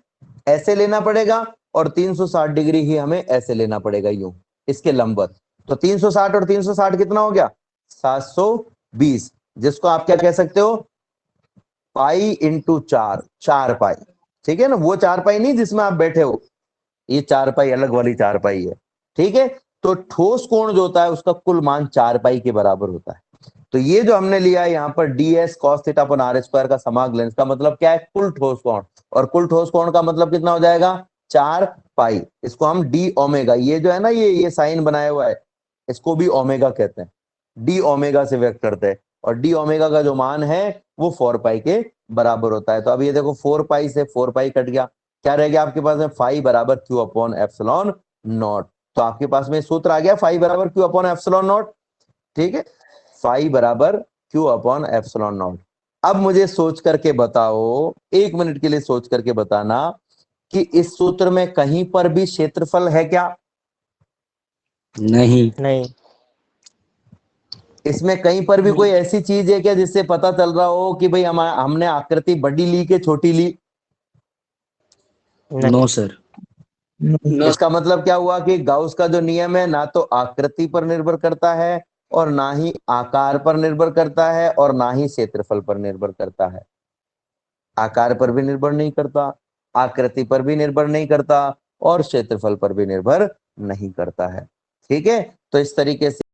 ऐसे लेना पड़ेगा और 360 डिग्री ही हमें ऐसे लेना पड़ेगा, यूं इसके लंबवत। तो 360 और 360 कितना हो गया? 720, जिसको आप क्या कह सकते हो? पाई इंटू 4, 4 पाई। ठीक है ना, वो 4 पाई नहीं जिसमें आप बैठे हो, ये 4 पाई अलग वाली 4 पाई है। ठीक है, तो ठोस कोण जो होता है उसका कुल मान 4 पाई के बराबर होता है। तो ये जो हमने लिया है यहाँ पर ds cos थीटा अपन r स्क्वायर का समाकलन, इसका मतलब क्या है? कुल ठोस कोण, और कुल ठोस कोण का मतलब कितना हो जाएगा? 4 पाई। इसको हम डी ओमेगा, ये जो है ना ये साइन बनाया हुआ है, इसको भी ओमेगा कहते हैं, डी ओमेगा से व्यक्त करते हैं, और डी ओमेगा का जो मान है वो 4 पाई के बराबर होता है। तो अब ये देखो 4 पाई से 4 पाई कट गया, क्या रह गया आपके पास में? फाई बराबर क्यू अपॉन एप्सिलॉन नॉट। तो आपके पास में सूत्र आ गया फाई बराबर क्यू अपॉन एप्सिलॉन नॉट। ठीक है, फाई बराबर क्यू अपॉन एप्सिलॉन नॉट। अब मुझे सोच करके बताओ, 1 मिनट के लिए सोच करके बताना कि इस सूत्र में कहीं पर भी क्षेत्रफल है क्या? नहीं। नहीं। इसमें कहीं पर भी कोई ऐसी चीज है क्या जिससे पता चल रहा हो कि भाई हमने आकृति बड़ी ली के छोटी ली? No sir. इसका मतलब क्या हुआ कि गाउस का जो नियम है ना तो आकृति पर निर्भर करता है और ना ही आकार पर निर्भर करता है और ना ही क्षेत्रफल पर निर्भर करता है। आकार पर भी निर्भर नहीं करता, आकृति पर भी निर्भर नहीं करता और क्षेत्रफल पर भी निर्भर नहीं करता है। ठीक है, तो इस तरीके से